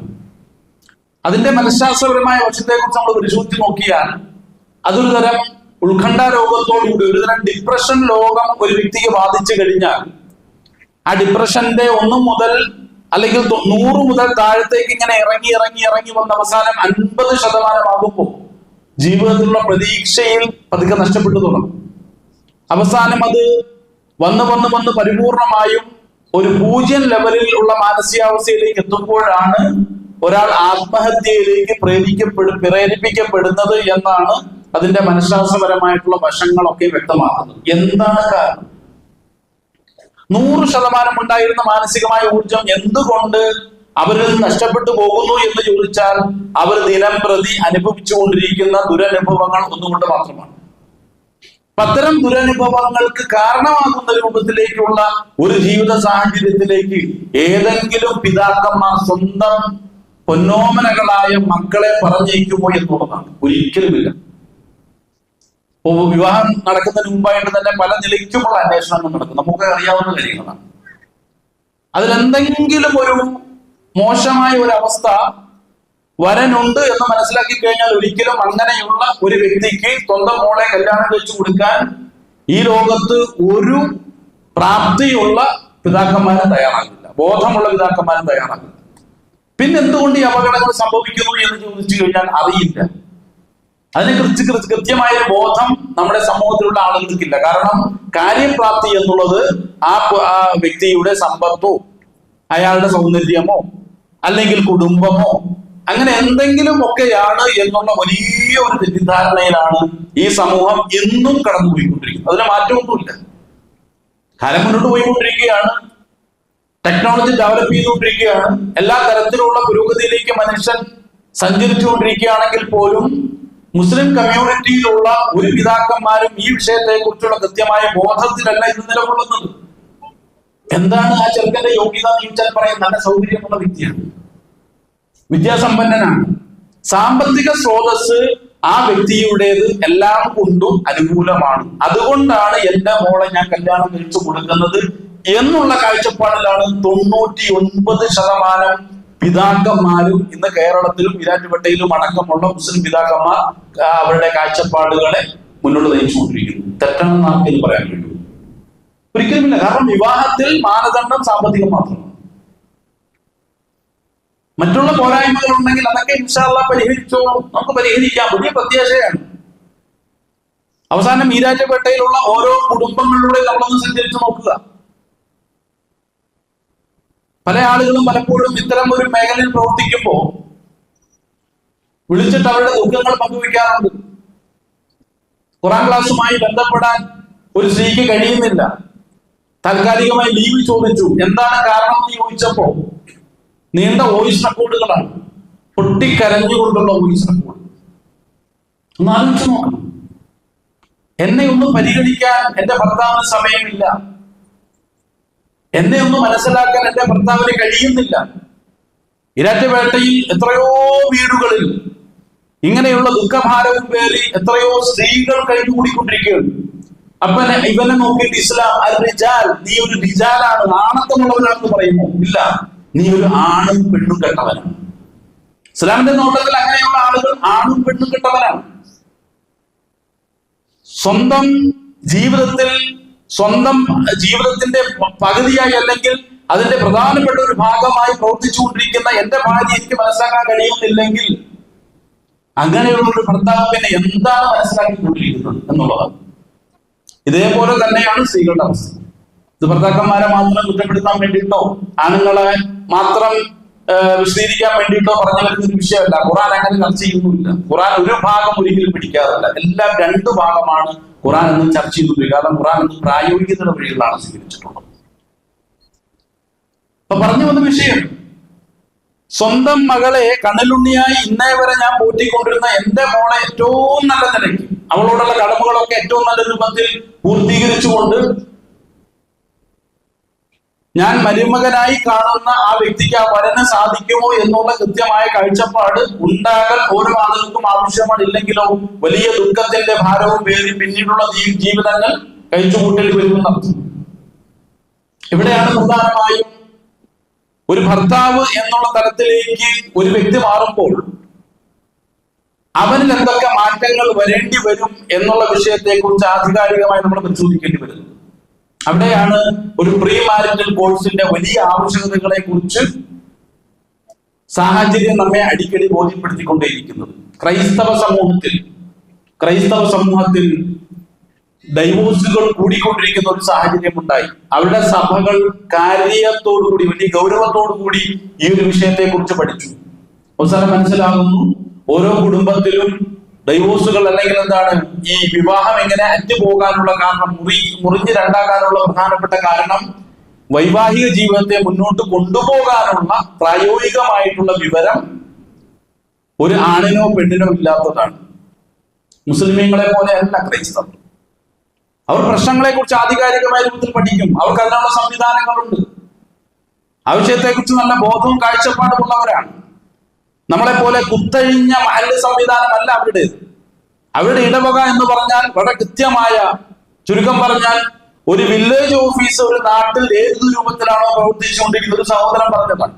അതിന്റെ മനഃശാസ്ത്രപരമായ വശത്തെ കുറിച്ച് നമ്മൾ പരിശോധിച്ച് നോക്കിയാൽ അതൊരു തരം ഉത്കണ്ഠ രോഗത്തോടുകൂടി ഒരുതരം ഡിപ്രഷൻ രോഗം ഒരു വ്യക്തിക്ക് ബാധിച്ചു കഴിഞ്ഞാൽ ആ ഡിപ്രഷന്റെ 1 മുതൽ അല്ലെങ്കിൽ 100 മുതൽ താഴത്തേക്ക് ഇങ്ങനെ ഇറങ്ങി വന്ന അവസാനം 50% ആകുമ്പോൾ ജീവിതത്തിലുള്ള പ്രതീക്ഷയിൽ പതുക്കെ നഷ്ടപ്പെട്ടു തുടങ്ങും. അവസാനം അത് വന്ന് പരിപൂർണമായും ഒരു 0 ലെവലിൽ ഉള്ള മാനസികാവസ്ഥയിലേക്ക് എത്തുമ്പോഴാണ് ഒരാൾ ആത്മഹത്യയിലേക്ക് പ്രേരിപ്പിക്കപ്പെടുന്നത് എന്നാണ് അതിന്റെ മനഃശാസ്ത്രപരമായിട്ടുള്ള വശങ്ങളൊക്കെ വ്യക്തമാക്കുന്നത്. എന്താണ് കാരണം? 100% ഉണ്ടായിരുന്ന മാനസികമായ ഊർജം എന്തുകൊണ്ട് അവരിൽ നിന്ന് നഷ്ടപ്പെട്ടു പോകുന്നു എന്ന് ചോദിച്ചാൽ അവർ ദിനം പ്രതി അനുഭവിച്ചുകൊണ്ടിരിക്കുന്ന ദുരനുഭവങ്ങൾ ഒന്നുകൊണ്ട് മാത്രമാണ്. അത്തരം ദുരനുഭവങ്ങൾക്ക് കാരണമാകുന്ന രൂപത്തിലേക്കുള്ള ഒരു ജീവിത സാഹചര്യത്തിലേക്ക് ഏതെങ്കിലും പിതാക്കന്മാർ സ്വന്തം പൊന്നോമനകളായ മക്കളെ പറഞ്ഞേക്കുമോ എന്നുള്ളതാണ്. ഒരിക്കലുമില്ല. വിവാഹം നടക്കുന്നതിന് മുമ്പായിട്ട് തന്നെ പല നിലയ്ക്കുമുള്ള അന്വേഷണങ്ങൾ നടക്കും. നമുക്ക് അറിയാവുന്ന കാര്യങ്ങളാണ്. അതിലെന്തെങ്കിലും ഒരു മോശമായ ഒരു അവസ്ഥ വരനുണ്ട് എന്ന് മനസ്സിലാക്കി കഴിഞ്ഞാൽ ഒരിക്കലും അങ്ങനെയുള്ള ഒരു വ്യക്തിക്ക് സ്വന്തം മോളെ കല്യാണം കഴിച്ചു കൊടുക്കാൻ ഈ ലോകത്ത് ഒരു പ്രാപ്തിയുള്ള പിതാക്കന്മാരും തയ്യാറാകില്ല, ബോധമുള്ള പിതാക്കന്മാരും തയ്യാറാകില്ല. പിന്നെ എന്തുകൊണ്ട് ഈ അപകടങ്ങൾ സംഭവിക്കുന്നു എന്ന് ചോദിച്ചു കഴിഞ്ഞാൽ അറിയില്ല. അതിനെ കൃത്യമായ ഒരു ബോധം നമ്മുടെ സമൂഹത്തിലുള്ള ആളുകൾക്കില്ല. കാരണം കാര്യപ്രാപ്തി എന്നുള്ളത് ആ വ്യക്തിയുടെ സമ്പത്തോ അയാളുടെ സൗന്ദര്യമോ അല്ലെങ്കിൽ കുടുംബമോ അങ്ങനെ എന്തെങ്കിലും ഒക്കെയാണ് എന്നുള്ള വലിയ ഒരു തെറ്റിദ്ധാരണയിലാണ് ഈ സമൂഹം എന്നും കടന്നുപോയിക്കൊണ്ടിരിക്കുന്നത്. അതിന് മാറ്റമൊന്നുമില്ല. കാലം മുന്നോട്ട് പോയിക്കൊണ്ടിരിക്കുകയാണ്, ടെക്നോളജി ഡെവലപ്പ് ചെയ്തുകൊണ്ടിരിക്കുകയാണ്, എല്ലാ തരത്തിലുള്ള പുരോഗതിയിലേക്ക് മനുഷ്യൻ സഞ്ചരിച്ചുകൊണ്ടിരിക്കുകയാണെങ്കിൽ പോലും മുസ്ലിം കമ്മ്യൂണിറ്റിയിലുള്ള ഒരു പിതാക്കന്മാരും ഈ വിഷയത്തെ കുറിച്ചുള്ള കൃത്യമായ ബോധത്തിലല്ല ഇത് നിലകൊള്ളുന്നത്. എന്താണ് ആ ചെറുക്കന്റെ യോഗ്യത എന്ന് ചോദിച്ചാൽ പറയും നല്ല സൗകര്യമുള്ള വ്യക്തിയാണ്, വിദ്യാസമ്പന്നനാണ്, സാമ്പത്തിക സ്രോതസ് ആ വ്യക്തിയുടേത് എല്ലാം കൊണ്ടും അനുകൂലമാണ്, അതുകൊണ്ടാണ് എന്റെ മോളെ ഞാൻ കല്യാണം കഴിച്ചു കൊടുക്കുന്നത് എന്നുള്ള കാഴ്ചപ്പാടിലാണ് 99% പിതാക്കന്മാരും ഇന്ന് കേരളത്തിലും ഈരാറ്റുപേട്ടയിലും അടക്കമുള്ള മുസ്ലിം പിതാക്കന്മാർ അവരുടെ കാഴ്ചപ്പാടുകളെ മുന്നോട്ട് നയിച്ചുകൊണ്ടിരിക്കുന്നു. തെറ്റാണെന്ന് ആർക്കെങ്കിലും പറയാൻ കഴിയും? ഒരിക്കലുമില്ല. കാരണം വിവാഹത്തിൽ മാനദണ്ഡം സാമ്പത്തികം മാത്രമാണ്. മറ്റുള്ള പോരായ്മകൾ ഉണ്ടെങ്കിൽ അതൊക്കെ ഇൻഷാ അല്ലാഹ് പരിഹരിച്ചോളും, നമുക്ക് പരിഹരിക്കാം. വലിയ പ്രത്യാശയാണ്. അവസാനം ഈരാറ്റുപേട്ടയിലുള്ള ഓരോ കുടുംബങ്ങളിലൂടെ നമ്മളൊന്ന് സഞ്ചരിച്ചു നോക്കുക. പല ആളുകളും പലപ്പോഴും ഇത്തരം ഒരു മേഖലയിൽ പ്രവർത്തിക്കുമ്പോൾ വിളിച്ചിട്ട് അവരുടെ ദുഃഖങ്ങൾ പങ്കുവയ്ക്കാറുണ്ട്. ഖുർആൻ ക്ലാസുമായി ബന്ധപ്പെടാൻ ഒരു സ്ത്രീക്ക് കഴിയുന്നില്ല. താൽക്കാലികമായി ലീവ് ചോദിച്ചു. എന്താണ് കാരണം എന്ന് ചോദിച്ചപ്പോ നീണ്ട വോയിസ് റെക്കോർഡുകളാണ്, പൊട്ടിക്കരഞ്ഞുകൊണ്ടുള്ള വോയിസ് റെക്കോർഡ്. ഒന്ന് ആലോചിച്ച് നോക്കണം. എന്നെ ഒന്ന് പരിഗണിക്കാൻ എന്റെ ഭർത്താവിന് സമയമില്ല, എന്നെ ഒന്ന് മനസ്സിലാക്കാൻ എന്റെ ഭർത്താവിന് കഴിയുന്നില്ല. ഈരാറ്റുപേട്ടയിൽ എത്രയോ വീടുകളിൽ ഇങ്ങനെയുള്ള ദുഃഖഭാരവും പേറി എത്രയോ സ്ത്രീകൾ കഴിഞ്ഞുകൂടിക്കൊണ്ടിരിക്കുകയാണ്. അപ്പൊ ഇവനെ നോക്കിയിട്ട് ഇസ്ലാം അൽ-റിജാൽ, നീ ഒരു റിജാലാണ്, ആണത്തമുള്ളവനാണെന്ന് പറയുമോ? ഇല്ല, നീ ഒരു ആണും പെണ്ണും കെട്ടവനാണ്. ഇസ്ലാമിന്റെ നോട്ടത്തിൽ അങ്ങനെയുള്ള ആളുകൾ ആണും പെണ്ണും കെട്ടവനാണ്. സ്വന്തം ജീവിതത്തിന്റെ പകുതിയായി അല്ലെങ്കിൽ അതിന്റെ പ്രധാനപ്പെട്ട ഒരു ഭാഗമായി പ്രവർത്തിച്ചുകൊണ്ടിരിക്കുന്ന എന്റെ ഭാര്യ എനിക്ക് മനസ്സിലാക്കാൻ കഴിയുന്നില്ലെങ്കിൽ അങ്ങനെയുള്ള ഒരു ഭർത്താവ് പിന്നെ എന്താണ് മനസ്സിലാക്കിക്കൊണ്ടിരിക്കുന്നത് എന്നുള്ളതാണ്. ഇതേപോലെ തന്നെയാണ് സ്ത്രീകളുടെ അവസ്ഥ. ഇത് ഭർത്താക്കന്മാരെ മാത്രം കുറ്റപ്പെടുത്താൻ വേണ്ടിയിട്ടോ ആണുങ്ങളെ മാത്രം വിശദീകരിക്കാൻ വേണ്ടിയിട്ടോ പറഞ്ഞു വരുന്ന ഒരു വിഷയമല്ല. ഖുർആൻ അങ്ങനെ ചർച്ച ചെയ്യുന്നില്ല. ഖുർആൻ ഒരു ഭാഗം ഒരിക്കലും പിടിക്കാറില്ല. എല്ലാം രണ്ടു ഭാഗമാണ് ഖുർആൻ എന്ന് ചർച്ച ചെയ്യുന്നത്. കാരണം ഖുർആൻ എന്ന് പ്രായോഗികതയുടെ വഴികളാണ് സ്വീകരിച്ചിട്ടുള്ളത്. അപ്പൊ പറഞ്ഞു വന്ന വിഷയം, സ്വന്തം മകളെ കണ്ണിലുണ്ണിയായി ഇന്നേ വരെ ഞാൻ പോറ്റിക്കൊണ്ടിരുന്ന എന്റെ മോളെ ഏറ്റവും നല്ല നിലയ്ക്ക് അവളോടുള്ള കടമകളൊക്കെ ഏറ്റവും നല്ല രൂപത്തിൽ പൂർത്തീകരിച്ചുകൊണ്ട് ഞാൻ മരുമകനായി കാണുന്ന ആ വ്യക്തിക്ക് ആ വരന് സാധിക്കുമോ എന്നുള്ള കൃത്യമായ കാഴ്ചപ്പാട് ഉണ്ടാകൽ ഓരോ ആളുകൾക്കും ആവശ്യമാണ്. ഇല്ലെങ്കിലോ വലിയ ദുഃഖത്തിന്റെ ഭാരവും പേറി പിന്നീടുള്ള ജീവിതങ്ങൾ കഴിച്ചുകൂട്ടേണ്ടി വരുമെന്നർത്ഥം. ഇവിടെയാണ് പ്രധാനമായും ഒരു ഭർത്താവ് എന്നുള്ള തലത്തിലേക്ക് ഒരു വ്യക്തി മാറുമ്പോൾ അവനിൽ എന്തൊക്കെ മാറ്റങ്ങൾ വരേണ്ടി വരും എന്നുള്ള വിഷയത്തെ കുറിച്ച് ആധികാരികമായി നമ്മൾ പരിശോധിക്കേണ്ടി വരുന്നത്. അവിടെയാണ് ഒരു പ്രീ മാരിറ്റൽ കോഴ്സിന്റെ വലിയ ആവശ്യകതകളെ കുറിച്ച് സാഹചര്യം നമ്മെ അടിക്കടി ബോധ്യപ്പെടുത്തിക്കൊണ്ടേയിരിക്കുന്നത്. ക്രൈസ്തവ സമൂഹത്തിൽ ഡൈവോഴ്സുകൾ കൂടിക്കൊണ്ടിരിക്കുന്ന ഒരു സാഹചര്യം ഉണ്ടായി. അവരുടെ സഭകൾ കാര്യത്തോടുകൂടി വലിയ ഗൗരവത്തോടുകൂടി ഈ ഒരു വിഷയത്തെ കുറിച്ച് പഠിച്ചു. അവസാനം മനസ്സിലാകുന്നു ഓരോ കുടുംബത്തിലും ഡൈവോഴ്സുകൾ അല്ലെങ്കിൽ എന്താണ് ഈ വിവാഹം എങ്ങനെ അറ്റുപോകാനുള്ള കാരണം, മുറിഞ്ഞ് രണ്ടാകാനുള്ള പ്രധാനപ്പെട്ട കാരണം വൈവാഹിക ജീവിതത്തെ മുന്നോട്ട് കൊണ്ടുപോകാനുള്ള പ്രായോഗികമായിട്ടുള്ള വിവരം ഒരു ആണിനോ പെണ്ണിനോ ഇല്ലാത്തതാണ്. മുസ്ലിമീങ്ങളെ പോലെ അല്ല ക്രൈസ്തവർ. അവർ പ്രശ്നങ്ങളെ കുറിച്ച് ആധികാരികമായ രൂപത്തിൽ പഠിക്കും. അവർക്ക് അതിനുള്ള സംവിധാനങ്ങളുണ്ട്. ആ വിഷയത്തെ കുറിച്ച് നല്ല ബോധവും കാഴ്ചപ്പാടുമുള്ളവരാണ്. നമ്മളെ പോലെ കുത്തഴിഞ്ഞ മഹല്ല് സംവിധാനമല്ല അവരുടേത്. അവരുടെ ഇടവക എന്ന് പറഞ്ഞാൽ വളരെ കൃത്യമായ, ചുരുക്കം പറഞ്ഞാൽ ഒരു വില്ലേജ് ഓഫീസ് ഒരു നാട്ടിൽ ഏത് രൂപത്തിലാണോ പ്രവർത്തിച്ചുകൊണ്ടിരിക്കുന്നത് ഒരു സഹോദരൻ പറഞ്ഞതാണ്.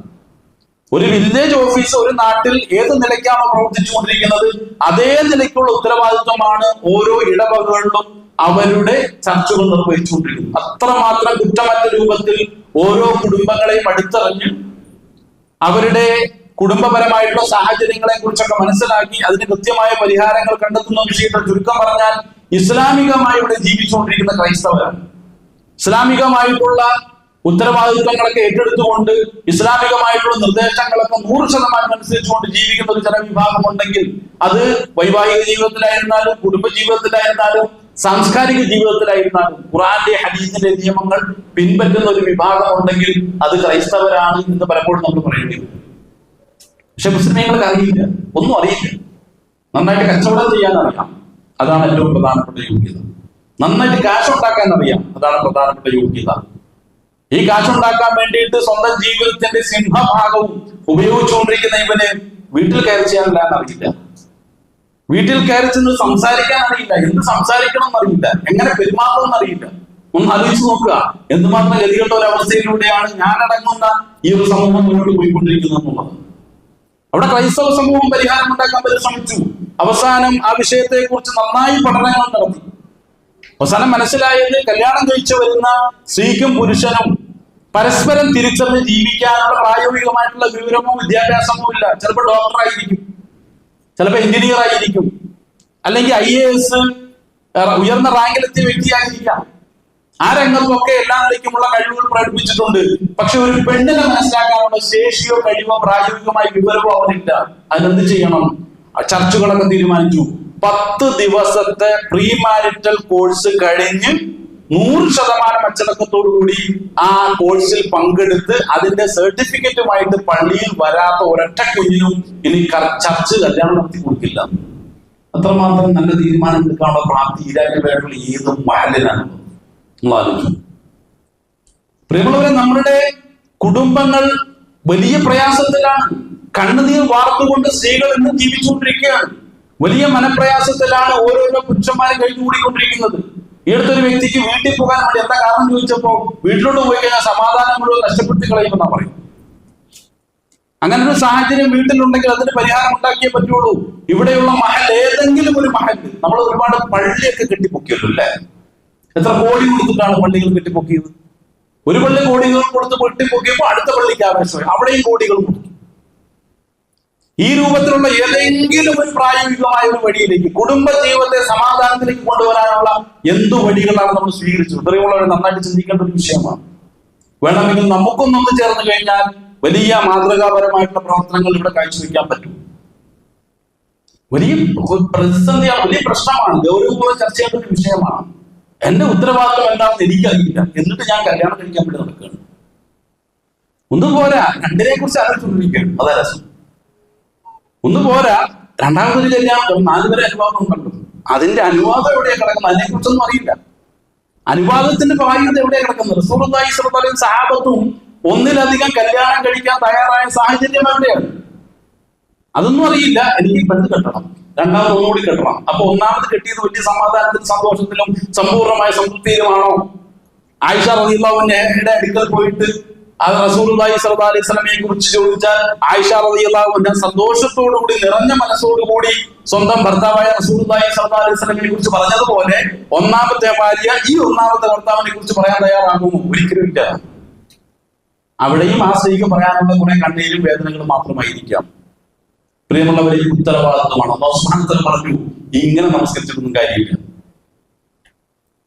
ഒരു വില്ലേജ് ഓഫീസ് ഒരു നാട്ടിൽ ഏത് നിലയ്ക്കാണോ പ്രവർത്തിച്ചുകൊണ്ടിരിക്കുന്നത് അതേ നിലയ്ക്കുള്ള ഉത്തരവാദിത്വമാണ് ഓരോ ഇടവകകളിലും അവരുടെ ചർച്ചകൾ നിർവഹിച്ചുകൊണ്ടിരിക്കുന്നത്. അത്രമാത്രം കുറ്റമറ്റ രൂപത്തിൽ ഓരോ കുടുംബങ്ങളെയും അടുത്തറിഞ്ഞ് അവരുടെ കുടുംബപരമായിട്ടുള്ള സാഹചര്യങ്ങളെ കുറിച്ചൊക്കെ മനസ്സിലാക്കി അതിന് കൃത്യമായ പരിഹാരങ്ങൾ കണ്ടെത്തുന്ന വിഷയത്തിൽ ചുരുക്കം പറഞ്ഞാൽ ഇസ്ലാമികമായി ഇവിടെ ജീവിച്ചുകൊണ്ടിരിക്കുന്ന ക്രൈസ്തവരാണ്. ഇസ്ലാമികമായിട്ടുള്ള ഉത്തരവാദിത്വങ്ങളൊക്കെ ഏറ്റെടുത്തുകൊണ്ട് ഇസ്ലാമികമായിട്ടുള്ള നിർദ്ദേശങ്ങളൊക്കെ 100% അനുസരിച്ചുകൊണ്ട് ജീവിക്കുന്ന ഒരു ജനവിഭാഗം ഉണ്ടെങ്കിൽ അത് വൈവാഹിക ജീവിതത്തിലായിരുന്നാലും കുടുംബ ജീവിതത്തിലായിരുന്നാലും സാംസ്കാരിക ജീവിതത്തിലായിരുന്നാലും ഖുർആന്റെ ഹദീസിന്റെ നിയമങ്ങൾ പിൻപറ്റുന്ന ഒരു വിഭാഗം ഉണ്ടെങ്കിൽ അത് ക്രൈസ്തവരാണ് എന്ന് പലപ്പോഴും നമ്മൾ പറയേണ്ടി വരും. പക്ഷെ മുസ്ലിമീങ്ങൾക്ക് അറിയില്ല, ഒന്നും അറിയില്ല. നന്നായിട്ട് കച്ചവടം ചെയ്യാൻ അറിയാം, അതാണ് ഏറ്റവും പ്രധാനപ്പെട്ട യോഗ്യത. നന്നായിട്ട് കാശുണ്ടാക്കാൻ അറിയാം, അതാണ് പ്രധാനപ്പെട്ട യോഗ്യത. ഈ കാശുണ്ടാക്കാൻ വേണ്ടിയിട്ട് സ്വന്തം ജീവിതത്തിന്റെ സിംഹഭാഗവും ഉപയോഗിച്ചുകൊണ്ടിരിക്കുന്ന ഇവന് വീട്ടിൽ കയറി ചെയ്യാനില്ലാൻ അറിയില്ല, വീട്ടിൽ കയറി ചെന്ന് സംസാരിക്കാൻ അറിയില്ല, എന്ത് സംസാരിക്കണം എന്നറിയില്ല, എങ്ങനെ പെരുമാറണം എന്നറിയില്ല. ഒന്ന് ആലോചിച്ച് നോക്കുക, എന്തുമാത്രം ഗതികെട്ട ഒരു അവസ്ഥയിലൂടെയാണ് ഞാനടങ്ങുന്ന ഈ ഒരു സമൂഹം മുന്നോട്ട് പോയിക്കൊണ്ടിരിക്കുന്നത് എന്നുള്ളത്. അവിടെ ക്രൈസ്തവ സമൂഹം പരിഹാരം ഉണ്ടാക്കാൻ പരിശ്രമിച്ചു. അവസാനം ആ വിഷയത്തെ കുറിച്ച് നന്നായി പഠനങ്ങൾ നടത്തി. അവസാനം മനസ്സിലായത് കല്യാണം കഴിച്ചു വരുന്ന സ്ത്രീക്കും പുരുഷനും പരസ്പരം തിരിച്ചറിഞ്ഞ് ജീവിക്കാനുള്ള പ്രായോഗികമായിട്ടുള്ള വിവരമോ വിദ്യാഭ്യാസമോ ഇല്ല. ചിലപ്പോൾ ഡോക്ടറായിരിക്കും, ചിലപ്പോൾ എഞ്ചിനീയർ ആയിരിക്കും, അല്ലെങ്കിൽ IAS ഉയർന്ന റാങ്കിലെത്തിയ വ്യക്തിയായിരിക്കാം. ആ രംഗത്തൊക്കെ എല്ലാ നിലയ്ക്കുമുള്ള കഴിവുകൾ പ്രകടിപ്പിച്ചിട്ടുണ്ട്. പക്ഷെ ഒരു പെണ്ണിനെ മനസ്സിലാക്കാനുള്ള ശേഷിയോ കഴിവോ പ്രായോഗികമായ വിവരമോ അവനില്ല. അതിനെന്ത് ചെയ്യണം? ചർച്ചകളൊക്കെ തീരുമാനിച്ചു. 10 ദിവസത്തെ പ്രീ മാരിറ്റൽ കോഴ്സ് കഴിഞ്ഞ് 100% അച്ചടക്കത്തോടുകൂടി ആ കോഴ്സിൽ പങ്കെടുത്ത് അതിന്റെ സർട്ടിഫിക്കറ്റുമായിട്ട് പള്ളിയിൽ വരാത്ത ഒരൊറ്റ കുഞ്ഞിനും ഇനി ചർച്ച് കല്യാണം നടത്തി കൊടുക്കില്ല. അത്രമാത്രം നല്ല തീരുമാനം എടുക്കാനുള്ള പ്രാപ്തി ഈരാക്കിലുള്ള ഏതും മഹലിനാണ്. നമ്മൾ ആലോചിച്ചു. പ്രിയമുള്ളവരെ, നമ്മുടെ കുടുംബങ്ങൾ വലിയ പ്രയാസത്തിലാണ്. കണ്ണുനീർ വാർത്തുകൊണ്ട് സ്ത്രീകൾ ഇന്ന് ജീവിച്ചുകൊണ്ടിരിക്കുകയാണ്. വലിയ മനപ്രയാസത്തിലാണ് ഓരോരോ പുരുഷന്മാരും കഴിഞ്ഞുകൂടിക്കൊണ്ടിരിക്കുന്നത്. ഈ അടുത്തൊരു വ്യക്തിക്ക് വീട്ടിൽ പോകാൻ വേണ്ടി എന്താ കാരണം ചോദിച്ചപ്പോ വീട്ടിലോട്ട് പോയി കഴിഞ്ഞാൽ സമാധാനം മുഴുവൻ നഷ്ടപ്പെടുത്തി കളയുമെന്നാ പറയും. അങ്ങനെ ഒരു സാഹചര്യം വീട്ടിലുണ്ടെങ്കിൽ അതിന് പരിഹാരം ഉണ്ടാക്കിയേ പറ്റുള്ളൂ. ഇവിടെയുള്ള മഹൽ, ഏതെങ്കിലും ഒരു മഹൽ, നമ്മൾ ഒരുപാട് പള്ളിയൊക്കെ കെട്ടിപ്പൊക്കിയല്ലോ അല്ലെ? എത്ര കോടി കൊടുത്തിട്ടാണ് പള്ളികൾ കെട്ടിപ്പൊക്കിയത്? ഒരു പള്ളി കോടികൾ കൊടുത്ത് കെട്ടിപ്പൊക്കിയപ്പോ അടുത്ത പള്ളിക്ക് ആവേശമായി, അവിടെയും കോടികൾ കൊടുത്തു. ഈ രൂപത്തിലുള്ള ഏതെങ്കിലും ഒരു പ്രായോഗികമായ ഒരു വഴിയിലേക്ക്, കുടുംബ ജീവിതത്തെ സമാധാനത്തിലേക്ക് കൊണ്ടുവരാനുള്ള എന്തു വഴികളാണ് നമ്മൾ സ്വീകരിച്ചത്? ഇത്രയുള്ളവരെ നന്നായിട്ട് ചിന്തിക്കേണ്ട ഒരു വിഷയമാണ്. വേണമെങ്കിൽ നമുക്കൊന്നൊന്ന് ചേർന്ന് കഴിഞ്ഞാൽ വലിയ മാതൃകാപരമായിട്ടുള്ള പ്രവർത്തനങ്ങൾ ഇവിടെ കാഴ്ചവെക്കാൻ പറ്റും. വലിയ പ്രതിസന്ധിയാണ്, വലിയ പ്രശ്നമാണ്, ഗൗരവപൂർവ്വം ചർച്ച ചെയ്യേണ്ട ഒരു വിഷയമാണ്. എന്റെ ഉത്തരവാദിത്വം എന്താണെന്ന് എനിക്കറിയില്ല, എന്നിട്ട് ഞാൻ കല്യാണം കഴിക്കാൻ വേണ്ടി നടക്കുകയാണ്. ഒന്നും പോരാ, രണ്ടിനെ കുറിച്ച് ആലോചിച്ചുകൊണ്ടിരിക്കുകയാണ്. അതാ രസം. ഒന്നും പോരാ, രണ്ടാമതൊരു കല്യാണം 4 വരെ അനുവാദം ഉണ്ടല്ലോ. അതിന്റെ അനുവാദം എവിടെയാ കിടക്കുന്നത്? അതിനെ കുറിച്ചൊന്നും അറിയില്ല. അനുവാദത്തിന്റെ ഭാഗ്യത എവിടെയാ കിടക്കുന്നത്? റസൂലുള്ളാഹി സ്വല്ലല്ലാഹു അലൈഹി വസല്ലം സഹാബത്തും ഒന്നിലധികം കല്യാണം കഴിക്കാൻ തയ്യാറായ സാഹചര്യം എവിടെയാണ്? അതൊന്നും അറിയില്ല. എനിക്ക് പെണ്ണ് കെട്ടണം, രണ്ടാമത് ഒന്നുകൂടി കെട്ടണം. അപ്പൊ ഒന്നാമത് കെട്ടിയത് വലിയ സമാധാനത്തിലും സന്തോഷത്തിലും സമ്പൂർണ്ണമായ സംതൃപ്തിയിലുമാണോ? ആയിഷ റളിയല്ലാഹു അൻഹയുടെ അടുക്കൽ പോയിട്ട് അത് റസൂലുള്ളാഹി സ്വല്ലല്ലാഹു അലൈഹി വസല്ലമയെ കുറിച്ച് ചോദിച്ചാൽ ആയിഷ റളിയല്ലാഹു അൻഹ സന്തോഷത്തോടുകൂടി നിറഞ്ഞ മനസ്സോടുകൂടി സ്വന്തം ഭർത്താവായ റസൂലുള്ളാഹി സ്വല്ലല്ലാഹു അലൈഹി വസല്ലമയെ കുറിച്ച് പറഞ്ഞതുപോലെ ഒന്നാമത്തെ ഭാര്യ ഈ ഒന്നാമത്തെ ഭർത്താവിനെ കുറിച്ച് പറയാൻ തയ്യാറാകുമോ? ഒരിക്കലും ഇല്ല. അവിടെയും ആ സ്ത്രീക്ക് പറയാനുള്ള കുറെ കണ്ണീരും വേദനകളും മാത്രമായിരിക്കാം. പ്രിയമുള്ളവരെ, ഈ ഉത്തരവാദിത്വമാണ്. അല്ലാഹു സുബ്ഹാനഹു വ തആല പറഞ്ഞു, ഇങ്ങനെ നമസ്കരിച്ചിട്ടൊന്നും കാര്യമില്ല.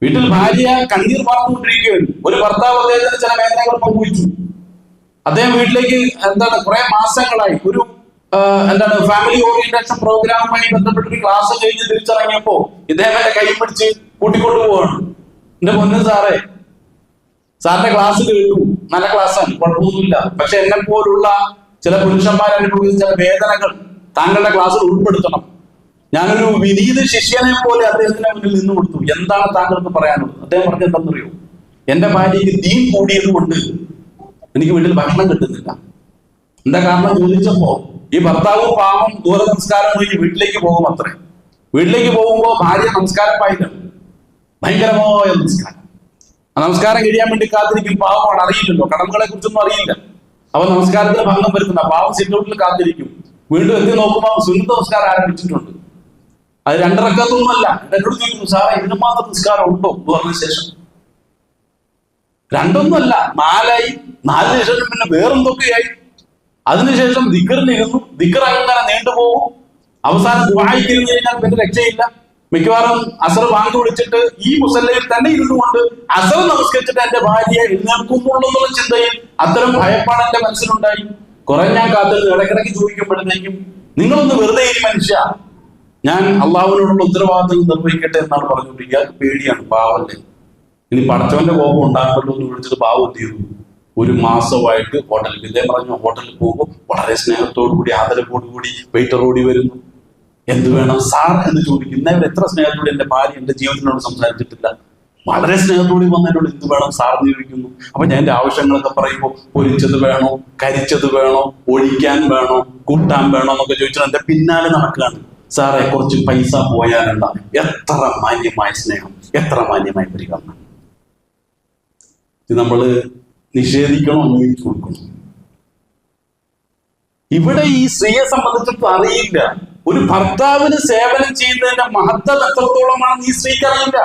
വീട്ടിൽ ഭാര്യ കണ്ണീർ വാർത്തുകൊണ്ടിരിക്കുകയാണ്. ഒരു ഭർത്താവ് അദ്ദേഹത്തിന് ചില വേദനകൾ പങ്കുവച്ചു. അദ്ദേഹം വീട്ടിലേക്ക് കുറെ മാസങ്ങളായി ഒരു ഫാമിലി ഓറിയന്റേഷൻ പ്രോഗ്രാമുമായി ബന്ധപ്പെട്ടൊരു ക്ലാസ് കഴിഞ്ഞ് തിരിച്ചിറങ്ങിയപ്പോ ഇദ്ദേഹം എന്റെ കൈ പിടിച്ച് കൂട്ടിക്കൊണ്ടു പോവാണ്. എന്റെ പൊന്നു സാറേ, സാറിന്റെ ക്ലാസ് കേട്ടു, നല്ല ക്ലാസ്സാണ്, കുഴപ്പമൊന്നുമില്ല. പക്ഷെ എന്നെ പോലുള്ള ചില പുരുഷന്മാർ അനുഭവിച്ച ചില വേദനകൾ താങ്കളുടെ ക്ലാസ്സിൽ ഉൾപ്പെടുത്തണം. ഞാനൊരു വിനീത ശിഷ്യനെ പോലെ അദ്ദേഹത്തിന്റെ മുന്നിൽ നിന്ന് കൊടുത്തു. എന്താണ് താങ്കൾക്ക് പറയാനുള്ളത്? അദ്ദേഹം പറഞ്ഞത് എന്താണെന്നറിയോ? എന്റെ ഭാര്യയ്ക്ക് ദീൻ കൂടിയത് കൊണ്ട് എനിക്ക് വീട്ടിൽ ഭക്ഷണം കിട്ടുന്നില്ല. എന്താ കാരണം ചോദിച്ചപ്പോ ഈ ഭർത്താവ് പാവം ദൂര നമസ്കാരം കഴിഞ്ഞ് വീട്ടിലേക്ക് പോകും അത്രേ. വീട്ടിലേക്ക് പോകുമ്പോ ഭാര്യ നമസ്കാരം പായിട്ടാണ്, ഭയങ്കരമായ നമസ്കാരം. ആ നമസ്കാരം കഴിയാൻ വേണ്ടി കാത്തിരിക്കും. പാവമാണ്, അറിയില്ലല്ലോ, കടമകളെ കുറിച്ചൊന്നും അറിയില്ല. അപ്പൊ നമസ്കാരത്തിന് ഭംഗം വരുത്തുന്ന പാവം സിറ്റൗട്ടിൽ കാത്തിരിക്കും. വീണ്ടും എത്തി നോക്കുമ്പോൾ സുന്നത്ത് നമസ്കാരം ആരംഭിച്ചിട്ടുണ്ട്. അത് 2 റക്അത്തൊന്നുമല്ല. എന്നോട് ചോദിക്കുന്നു, സാറേ ഇതിന് മാത്രം നിസ്കാരം ഉണ്ടോ എന്ന് പറഞ്ഞ ശേഷം 2ഒന്നുമല്ല, 4ആയി. 4 ശേഷം പിന്നെ വേറെന്തൊക്കെയായി. അതിനുശേഷം ദിക്റിനിരുന്നു. ദിക്ർ അങ്ങനെ നീണ്ടുപോകും. അവസാനം ദുആയിക്കിരുന്ന് കഴിഞ്ഞാൽ പിന്നെ രക്ഷയില്ല. മിക്കവാറും അസർ ബാങ്ക് വിളിച്ചിട്ട് ഈ മുസല്ലയിൽ തന്നെ ഇരുന്നുകൊണ്ട് അസർ നമസ്കരിച്ചിട്ട് എന്റെ ഭാര്യയെ എഴുന്നേൽക്കുമ്പോഴെന്നുള്ള ചിന്തയിൽ അത്തരം ഭയപ്പാട് എന്റെ മനസ്സിലുണ്ടായി. കുറെ ഞാൻ കാത്തിരുന്നു. ഇടയ്ക്കിടയ്ക്ക് ചോദിക്കുമ്പോഴത്തേക്കും, നിങ്ങളൊന്ന് വെറുതെ ഈ മനുഷ്യ, ഞാൻ അള്ളാഹുവിനോടുള്ള ഉത്തരവാദിത്വം നിർവഹിക്കട്ടെ എന്നാണ് പറഞ്ഞുകൊണ്ടിരിക്കുക. പേടിയാണ്, പാവല്ലേ, ഇനി പടച്ചവന്റെ കോപം ഉണ്ടാകുമല്ലോ എന്ന് വിളിച്ചിട്ട് പാവം എന്ത് ചെയ്തു? 1 മാസമായിട്ട് ഹോട്ടലിൽ, ഇദ്ദേഹം പറഞ്ഞു, ഹോട്ടലിൽ പോകുമ്പോൾ വളരെ സ്നേഹത്തോടു കൂടി ആദരവോടുകൂടി വെയിറ്റർ ഓടി വരുന്നു. എന്ത് വേണം സാർ എന്ന് ചോദിക്കും. ഇന്നവർ എത്ര സ്നേഹത്തോടെ എന്റെ ഭാര്യ എന്റെ ജീവിതത്തിനോട് സംസാരിച്ചിട്ടില്ല. വളരെ സ്നേഹത്തോടെ വന്നതിനോട് എന്ത് വേണം സാർ എന്ന് ചോദിക്കുന്നു. അപ്പൊ ഞാൻ എന്റെ ആവശ്യങ്ങളൊക്കെ പറയുമ്പോൾ പൊരിച്ചത് വേണോ, കരിച്ചത് വേണോ, ഒഴിക്കാൻ വേണോ, കൂട്ടാൻ വേണോ എന്നൊക്കെ ചോദിച്ചാൽ എന്റെ പിന്നാലെ നടക്കുകയാണ്. സാറേ കുറച്ച് പൈസ പോയാലുണ്ട. എത്ര മാന്യമായ സ്നേഹം, എത്ര മാന്യമായ പരിഗണന. ഇത് നമ്മള് നിഷേധിക്കണോ, അംഗീകരിച്ചു കൊടുക്കണം. ഇവിടെ ഈ സ്ത്രീയെ സംബന്ധിച്ചിട്ട് അറിയില്ല. ഒരു ഭർത്താവിന് സേവനം ചെയ്യുന്നതിന്റെ മഹത്വം എത്രത്തോളമാണെന്ന് ഈ സ്ത്രീക്ക് അറിയില്ല.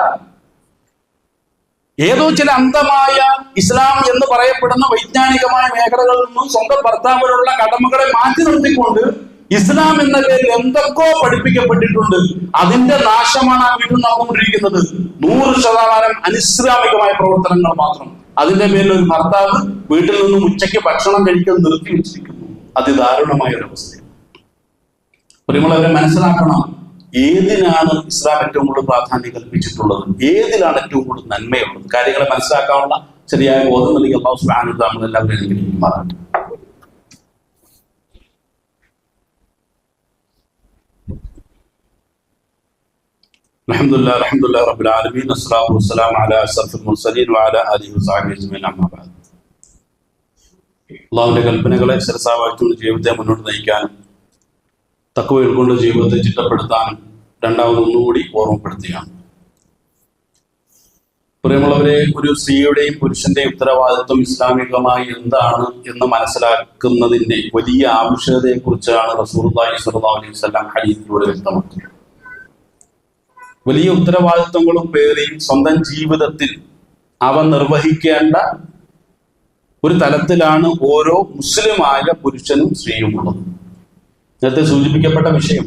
ഏതോ ചില അന്ധമായ ഇസ്ലാം എന്ന് പറയപ്പെടുന്ന വൈജ്ഞാനികമായ മേഖലകളിൽ നിന്നും സ്വന്തം ഭർത്താവിനുള്ള കടമകളെ മാറ്റി നിർത്തിക്കൊണ്ട് ഇസ്ലാം എന്ന പേരിൽ എന്തൊക്കെയോ പഠിപ്പിക്കപ്പെട്ടിട്ടുണ്ട്. അതിന്റെ നാശമാണ് ആ വീട്ടിൽ നടന്നുകൊണ്ടിരിക്കുന്നത്. 100% അനിസ്ലാമികമായ പ്രവർത്തനങ്ങൾ മാത്രം. അതിന്റെ പേരിൽ ഒരു ഭർത്താവ് വീട്ടിൽ നിന്നും ഉച്ചയ്ക്ക് ഭക്ഷണം കഴിക്കാൻ നിർത്തി വെച്ചിരിക്കുന്നു. അതിദാരുണമായ ഒരു അവസ്ഥ. പ്രിയമുള്ളവരെ, മനസ്സിലാക്കണം, ഏതിനാണ് ഇസ്ലാം ഏറ്റവും കൂടുതൽ പ്രാധാന്യം കൽപ്പിച്ചിട്ടുള്ളത്, ഏതിലാണ് ഏറ്റവും കൂടുതൽ നന്മയുള്ളത്. കാര്യങ്ങളെ മനസ്സിലാക്കാനുള്ള ശരിയായ ബോധം നൽകി അല്ലാഹു സുബ്ഹാനഹു വ തആല നമ്മളെല്ലാവരും അനുഗ്രഹിക്കുമാറാകട്ടെ. അൽഹംദുലില്ലാഹി റബ്ബിൽ ആലമീൻ, വസ്സലാത്തു വസ്സലാമു അലാ അഷ്റഫിൽ മുർസലീൻ വഅലാ ആലിഹി വസഹ്ബിഹി അജ്മഈൻ, അമ്മാ ബഅദ്. അള്ളാഹുവിന്റെ കൽപ്പനകളെ ശിരസാവഹിച്ചുകൊണ്ട് ജീവിതത്തെ മുന്നോട്ട് നയിക്കാനും തഖ്വ ഉൾക്കൊണ്ട് ജീവിതത്തെ ചിട്ടപ്പെടുത്താനും രണ്ടാമതൊന്നുകൂടി ഓർമ്മപ്പെടുത്തുകയാണ്. പ്രിയമുള്ളവരെ, ഒരു സ്ത്രീയുടെയും പുരുഷന്റെയും ഉത്തരവാദിത്വം ഇസ്ലാമികമായി എന്താണ് എന്ന് മനസ്സിലാക്കുന്നതിന്റെ വലിയ ആവശ്യകതയെ കുറിച്ചാണ് റസൂലുള്ളാഹി സ്വല്ലല്ലാഹു അലൈഹി വസല്ലം ഹദീസിലൂടെ വ്യക്തമാക്കിയത്. വലിയ ഉത്തരവാദിത്വങ്ങളും പേറി സ്വന്തം ജീവിതത്തിൽ അവ നിർവഹിക്കേണ്ട ഒരു തലത്തിലാണ് ഓരോ മുസ്ലിമായ പുരുഷനും സ്ത്രീയും ഉള്ളത്. നേരത്തെ സൂചിപ്പിക്കപ്പെട്ട വിഷയം,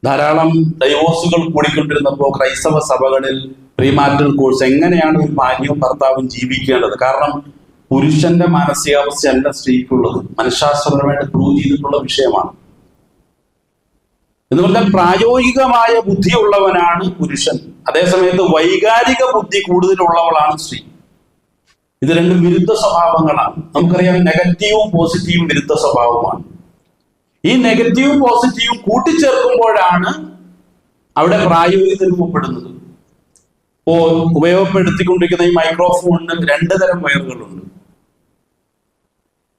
ധാരാളം ഡൈവോഴ്സുകൾ കൂടിക്കൊണ്ടിരുന്നപ്പോൾ ക്രൈസ്തവ സഭകളിൽ പ്രീമാരിറ്റൽ കോഴ്സ്, എങ്ങനെയാണ് ഒരു ഭാര്യയും ഭർത്താവും ജീവിക്കേണ്ടത്. കാരണം പുരുഷന്റെ മാനസികാവസ്ഥയല്ല സ്ത്രീക്കുള്ളത്, മനഃശാസ്ത്രപരമായിട്ട് പ്രൂവ് ചെയ്തിട്ടുള്ള വിഷയമാണ്. എന്ന് പറഞ്ഞാൽ പ്രായോഗികമായ ബുദ്ധിയുള്ളവനാണ് പുരുഷൻ, അതേസമയത്ത് വൈകാരിക ബുദ്ധി കൂടുതലുള്ളവളാണ് സ്ത്രീ. ഇത് രണ്ടും വിരുദ്ധ സ്വഭാവങ്ങളാണ്. നമുക്കറിയാം, നെഗറ്റീവും പോസിറ്റീവും വിരുദ്ധ സ്വഭാവമാണ്. ഈ നെഗറ്റീവും പോസിറ്റീവും കൂട്ടിച്ചേർക്കുമ്പോഴാണ് അവിടെ പ്രായോഗികത രൂപപ്പെടുന്നത്. ഇപ്പോ ഉപയോഗപ്പെടുത്തിക്കൊണ്ടിരിക്കുന്ന ഈ മൈക്രോഫോണിന് 2 തരം വയറുകളുണ്ട്.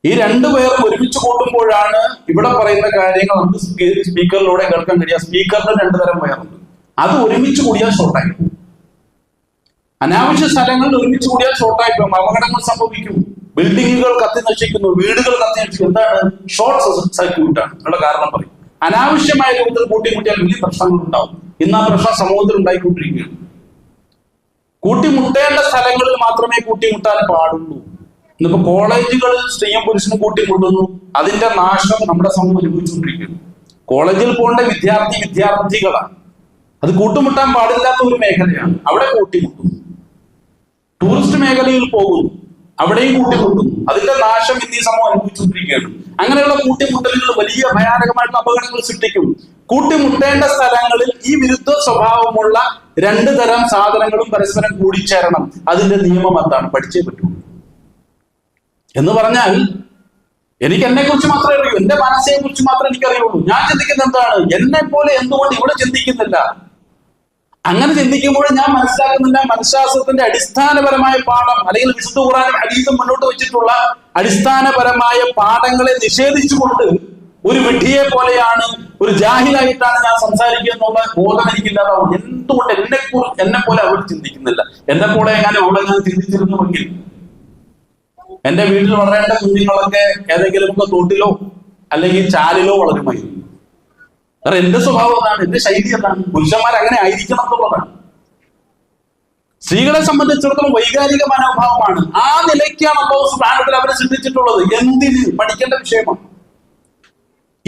ഈ 2 വയറും ഒരുമിച്ച് കൂട്ടുമ്പോഴാണ് ഇവിടെ പറയുന്ന കാര്യങ്ങൾ നമുക്ക് സ്പീക്കറിലൂടെ കേൾക്കാൻ കഴിയുക. സ്പീക്കറിന് 2 തരം വയറുണ്ട്. അത് ഒരുമിച്ച് കൂടിയാൽ ഷോർട്ടായി പോകും. അനാവശ്യ സ്ഥലങ്ങളിൽ ഒരുമിച്ച് കൂടിയാൽ ഷോർട്ടായി പോകും. അപകടങ്ങൾ സംഭവിക്കും. ബിൽഡിങ്ങുകൾ കത്തി നശിക്കുന്നു, വീടുകൾ കത്തി നശിക്കുന്നു. എന്താണ്? ഷോർട്ട് സർക്യൂട്ടാണ്. എന്നുള്ള കാരണം പറയും. അനാവശ്യമായ രൂപത്തിൽ കൂട്ടിമുട്ടിയാൽ വലിയ പ്രശ്നങ്ങൾ ഉണ്ടാവും. ഇന്ന് ആ പ്രശ്നം സമൂഹത്തിൽ ഉണ്ടായിക്കൊണ്ടിരിക്കുകയാണ്. കൂട്ടിമുട്ടേണ്ട സ്ഥലങ്ങളിൽ മാത്രമേ കൂട്ടിമുട്ടാൻ പാടുള്ളൂ. ഇന്നിപ്പോ കോളേജുകളിൽ സ്ത്രീയും പുരുഷനും കൂട്ടിമുട്ടുന്നു. അതിന്റെ നാശം നമ്മുടെ സമൂഹം അനുഭവിച്ചുകൊണ്ടിരിക്കുന്നു. കോളേജിൽ പോകേണ്ട വിദ്യാർത്ഥികളാണ്. അത് കൂട്ടുമുട്ടാൻ പാടില്ലാത്ത ഒരു മേഖലയാണ്. അവിടെ കൂട്ടിമുട്ടുന്നു. ടൂറിസ്റ്റ് മേഖലയിൽ പോകുന്നു, അവിടെയും കൂട്ടിമുട്ടുന്നു. അതിന്റെ നാശം ഇന്ന് ഈ സമൂഹം അനുഭവിച്ചുകൊണ്ടിരിക്കുകയാണ്. അങ്ങനെയുള്ള കൂട്ടിമുട്ടലുകൾ വലിയ ഭയാനകമായിട്ടുള്ള അപകടങ്ങൾ സൃഷ്ടിക്കും. കൂട്ടിമുട്ടേണ്ട സ്ഥലങ്ങളിൽ ഈ വിരുദ്ധ സ്വഭാവമുള്ള 2 തരം സാധനങ്ങളും പരസ്പരം കൂടിച്ചേരണം. അതിന്റെ നിയമം എന്താണ്? പഠിച്ചേ പറ്റൂ. എന്ന് പറഞ്ഞാൽ, എനിക്ക് എന്നെ കുറിച്ച് മാത്രമേ അറിയൂ, എന്റെ മനസ്സിനെ കുറിച്ച് മാത്രമേ എനിക്കറിയുള്ളൂ. ഞാൻ ചിന്തിക്കുന്നത് എന്താണ്, എന്നെ പോലെ എന്തുകൊണ്ട് ഇവിടെ ചിന്തിക്കുന്നില്ല? അങ്ങനെ ചിന്തിക്കുമ്പോൾ ഞാൻ മനസ്സിലാക്കുന്നില്ല, മനഃശാസ്ത്രത്തിന്റെ അടിസ്ഥാനപരമായ പാഠം, അല്ലെങ്കിൽ വിശുദ്ധ ഖുർആനും ഹദീസും മുന്നോട്ട് വെച്ചിട്ടുള്ള അടിസ്ഥാനപരമായ പാഠങ്ങളെ നിഷേധിച്ചുകൊണ്ട് ഒരു വിഡ്ഢിയെ പോലെയാണ്, ഒരു ജാഹിലായിട്ടാണ് ഞാൻ സംസാരിക്കുക എന്നുള്ള ബോധം എനിക്കില്ലാതാവും. എന്തുകൊണ്ട് എന്നെ പോലെ അവർ ചിന്തിക്കുന്നില്ല? എന്നെ പോലെ എങ്ങനെ അവളെ ഞാൻ ചിന്തിച്ചിരുന്നുവെങ്കിൽ എന്റെ വീട്ടിൽ വളരേണ്ട കുഞ്ഞുങ്ങളൊക്കെ ഏതെങ്കിലുമൊക്കെ തോട്ടിലോ അല്ലെങ്കിൽ ചാലിലോ വളരുമായിരുന്നു. കാരണം എന്റെ സ്വഭാവം അതാണ്, എന്റെ ശൈലി അതാണ്. പുരുഷന്മാർ അങ്ങനെ ആയിരിക്കണം എന്നുള്ളതാണ്. സ്ത്രീകളെ സംബന്ധിച്ചിടത്തോളം വൈകാരിക മനോഭാവമാണ്. ആ നിലയ്ക്കാണ് അല്ലാഹു സുബ്ഹാനഹു വ തആല അവരെ സൃഷ്ടിച്ചിട്ടുള്ളത്. എന്തിന്? പഠിക്കേണ്ട വിഷയമാണ്.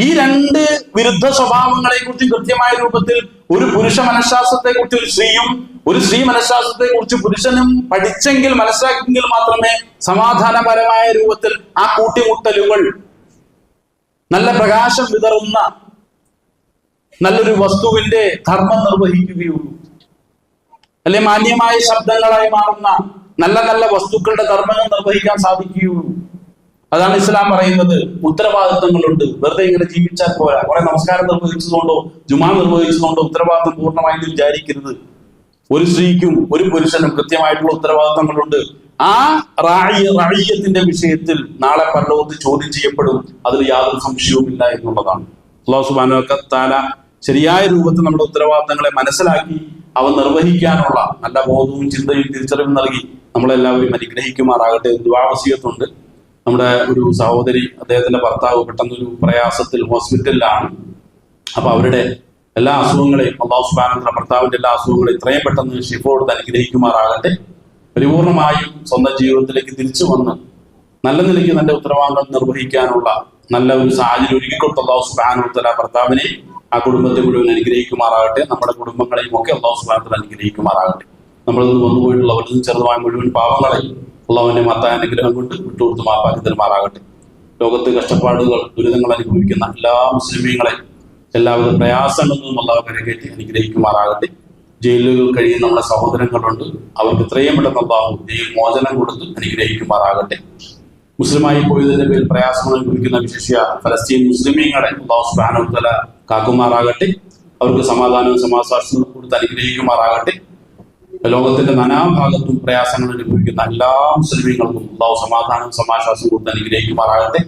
ഈ രണ്ട് വിരുദ്ധ സ്വഭാവങ്ങളെ കുറിച്ച് കൃത്യമായ രൂപത്തിൽ ഒരു പുരുഷ മനഃശാസ്ത്രത്തെ കുറിച്ച് ഒരു സ്ത്രീയും ഒരു സ്ത്രീ മനഃശാസ്ത്രത്തെ കുറിച്ച് പുരുഷനും പഠിച്ചെങ്കിൽ, മനസ്സിലാക്കിയെങ്കിൽ മാത്രമേ സമാധാനപരമായ രൂപത്തിൽ ആ കൂട്ടിമുട്ടലുകൾ നല്ല പ്രകാശം വിതറുന്ന നല്ലൊരു വസ്തുവിന്റെ ധർമ്മം നിർവഹിക്കുകയുള്ളൂ. അല്ലെ മാന്യമായ ശബ്ദങ്ങളായി മാറുന്ന നല്ല നല്ല വസ്തുക്കളുടെ ധർമ്മങ്ങൾ നിർവഹിക്കാൻ സാധിക്കുകയുള്ളൂ. അതാണ് ഇസ്ലാം പറയുന്നത്. ഉത്തരവാദിത്വങ്ങളുണ്ട്. വെറുതെ ഇങ്ങനെ ജീവിച്ചാൽ പോരാ. കുറെ നമസ്കാരം നിർവഹിച്ചതുകൊണ്ടോ ജുമാ നിർവഹിച്ചതുകൊണ്ടോ ഉത്തരവാദിത്വം പൂർണ്ണമായി വിചാരിക്കരുത്. ഒരു സ്ത്രീക്കും ഒരു പുരുഷനും കൃത്യമായിട്ടുള്ള ഉത്തരവാദിത്തങ്ങളുണ്ട്. ആ റാഇയ്യത്തിന്റെ വിഷയത്തിൽ നാളെ പരലോകത്ത് ചോദ്യം ചെയ്യപ്പെടും. അതിൽ യാതൊരു സംശയവുമില്ല എന്നുള്ളതാണ്. അല്ലാഹു സുബ്ഹാനഹു വ തആല ശരിയായ രൂപത്തിൽ നമ്മുടെ ഉത്തരവാദിത്തങ്ങളെ മനസ്സിലാക്കി അവ നിർവഹിക്കാനുള്ള നല്ല ബോധവും ചിന്തയും തിരിച്ചറിവും നൽകി നമ്മളെല്ലാവരും അനുഗ്രഹിക്കുമാറാകട്ടെ. ദുആ വസിയത്തുണ്ട്. നമ്മുടെ ഒരു സഹോദരി, അദ്ദേഹത്തിന്റെ ഭർത്താവ് പെട്ടെന്നൊരു പ്രയാസത്തിൽ ഹോസ്പിറ്റലിലാണ്. അപ്പൊ അവരുടെ എല്ലാ അസുഖങ്ങളെയും അല്ലാഹു സുബ്ഹാനഹു വ തആല ഭർത്താവിന്റെ എല്ലാ അസുഖങ്ങളെയും ഇത്രയും പെട്ടെന്ന് ശിഫ കൊടുത്ത് അനുഗ്രഹിക്കുമാറാകട്ടെ. പരിപൂർണമായും സ്വന്തം ജീവിതത്തിലേക്ക് തിരിച്ചു വന്ന് നല്ല നിലയ്ക്ക് തന്റെ ഉത്തരവാദിത്തം നിർവഹിക്കാനുള്ള നല്ല ഒരു സാഹചര്യം ഒരുക്കിക്കൊടുത്ത അല്ലാഹു സുബ്ഹാനഹു വ തആല ഭർത്താവിനെ, ആ കുടുംബത്തെ മുഴുവൻ അനുഗ്രഹിക്കുമാറാകട്ടെ. നമ്മുടെ കുടുംബങ്ങളെയും ഒക്കെ അല്ലാഹു സുബ്ഹാനഹു വ തആല അനുഗ്രഹിക്കുമാറാകട്ടെ. നമ്മളിൽ നിന്ന് വന്നുപോയിട്ടുള്ള വലുതും ചെറുതുമായ മുഴുവൻ പാവങ്ങളെയും അള്ളാഹുവിന്റെ മത്തായ അനുഗ്രഹം കൊണ്ട് വിട്ടുകൊടുത്ത് മാപ്പാക്കി തരുമാറാകട്ടെ. ലോകത്ത് കഷ്ടപ്പാടുകൾ, ദുരിതങ്ങൾ അനുഭവിക്കുന്ന എല്ലാ മുസ്ലിമീങ്ങളെയും എല്ലാവിധ പ്രയാസങ്ങളിൽ നിന്നും അള്ളാഹു കരകയറ്റി അനുഗ്രഹിക്കുമാറാകട്ടെ. ജയിലുകൾ കഴിയുന്ന നമ്മുടെ സഹോദരങ്ങളുണ്ട്. അവർക്ക് ഇത്രയും പെട്ടെന്ന് അള്ളാഹു ജയിൽ മോചനം കൊടുത്ത് അനുഗ്രഹിക്കുമാറാകട്ടെ. മുസ്ലിമായി പോയതിന്റെ പേരിൽ പ്രയാസങ്ങൾ അനുഭവിക്കുന്ന വിശേഷ്യ ഫലസ്തീൻ മുസ്ലിമീങ്ങളെ അല്ലാഹു സുബ്ഹാനഹു വ തആല കാക്കുമാറാകട്ടെ. അവർക്ക് സമാധാനവും സമാശ്വാസവും കൊടുത്ത് അനുഗ്രഹിക്കുമാറാകട്ടെ. ലോകത്തിന്റെ നാനാഭാഗത്തും പ്രയാസങ്ങൾ അനുഭവിക്കുന്ന എല്ലാ മുസ്ലിമീങ്ങൾക്കും അല്ലാഹു സമാധാനവും സമാശ്വാസവും കൊടുത്ത് അനുഗ്രഹിക്കുമാറാകട്ടെ.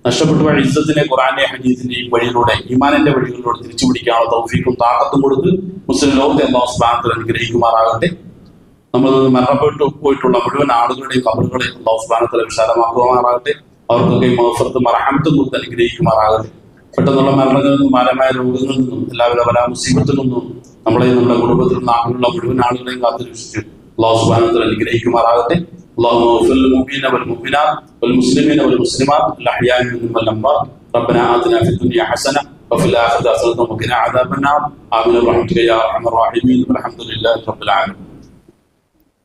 നഷ്ടപ്പെട്ടു പോയ ഇസ്സത്തിനെ ഖുർആന്റെ ഹദീസിന്റെയും വഴിയിലൂടെ, ഈമാനിന്റെ വഴികളിലൂടെ തിരിച്ചു പിടിക്കാനുള്ള തൗഫീഖും താഖത്തും കൊടുത്ത് മുസ്ലിം ലോകത്തെ അല്ലാഹു സുബ്ഹാനഹു വ തആല അനുഗ്രഹിക്കുമാറാകട്ടെ. നമ്മൾ മരണപ്പെട്ടു പോയിട്ടുള്ള മുഴുവൻ ആളുകളുടെയും ഖബറുകളെ അല്ലാഹു സുബ്ഹാനഹു വ തആല വിശാലമാക്കുമാറാകട്ടെ. അവർക്കൊക്കെ മഗ്ഫിറത്തും റഹ്മത്തും കൊടുത്ത് അനുഗ്രഹിക്കുമാറാകട്ടെ. പെട്ടെന്നുള്ള മരണങ്ങളിൽ നിന്നും മാരമായ രോഗങ്ങളിൽ നിന്നും എല്ലാവിധ ബലാ മുസീബത്തിൽ നിന്നും നമ്മളെയും നമ്മുടെ കുടുംബത്തിലും നാട്ടിലുള്ള മുഴുവൻ ആളുകളെയും കാത്തുരക്ഷിച്ച് അല്ലാഹു സുബ്ഹാനഹു വ തആല അനുഗ്രഹിക്കുമാറാകട്ടെ. اللهم اغفر للمؤمنين والمؤمنات والمسلمين والمسلمات الاحياء منهم والاموات. ربنا آتنا في الدنيا حسنه وفي الاخره حسنه وقنا عذاب النار. آمين برحمتك يا ارحم الراحمين والحمد لله رب العالمين.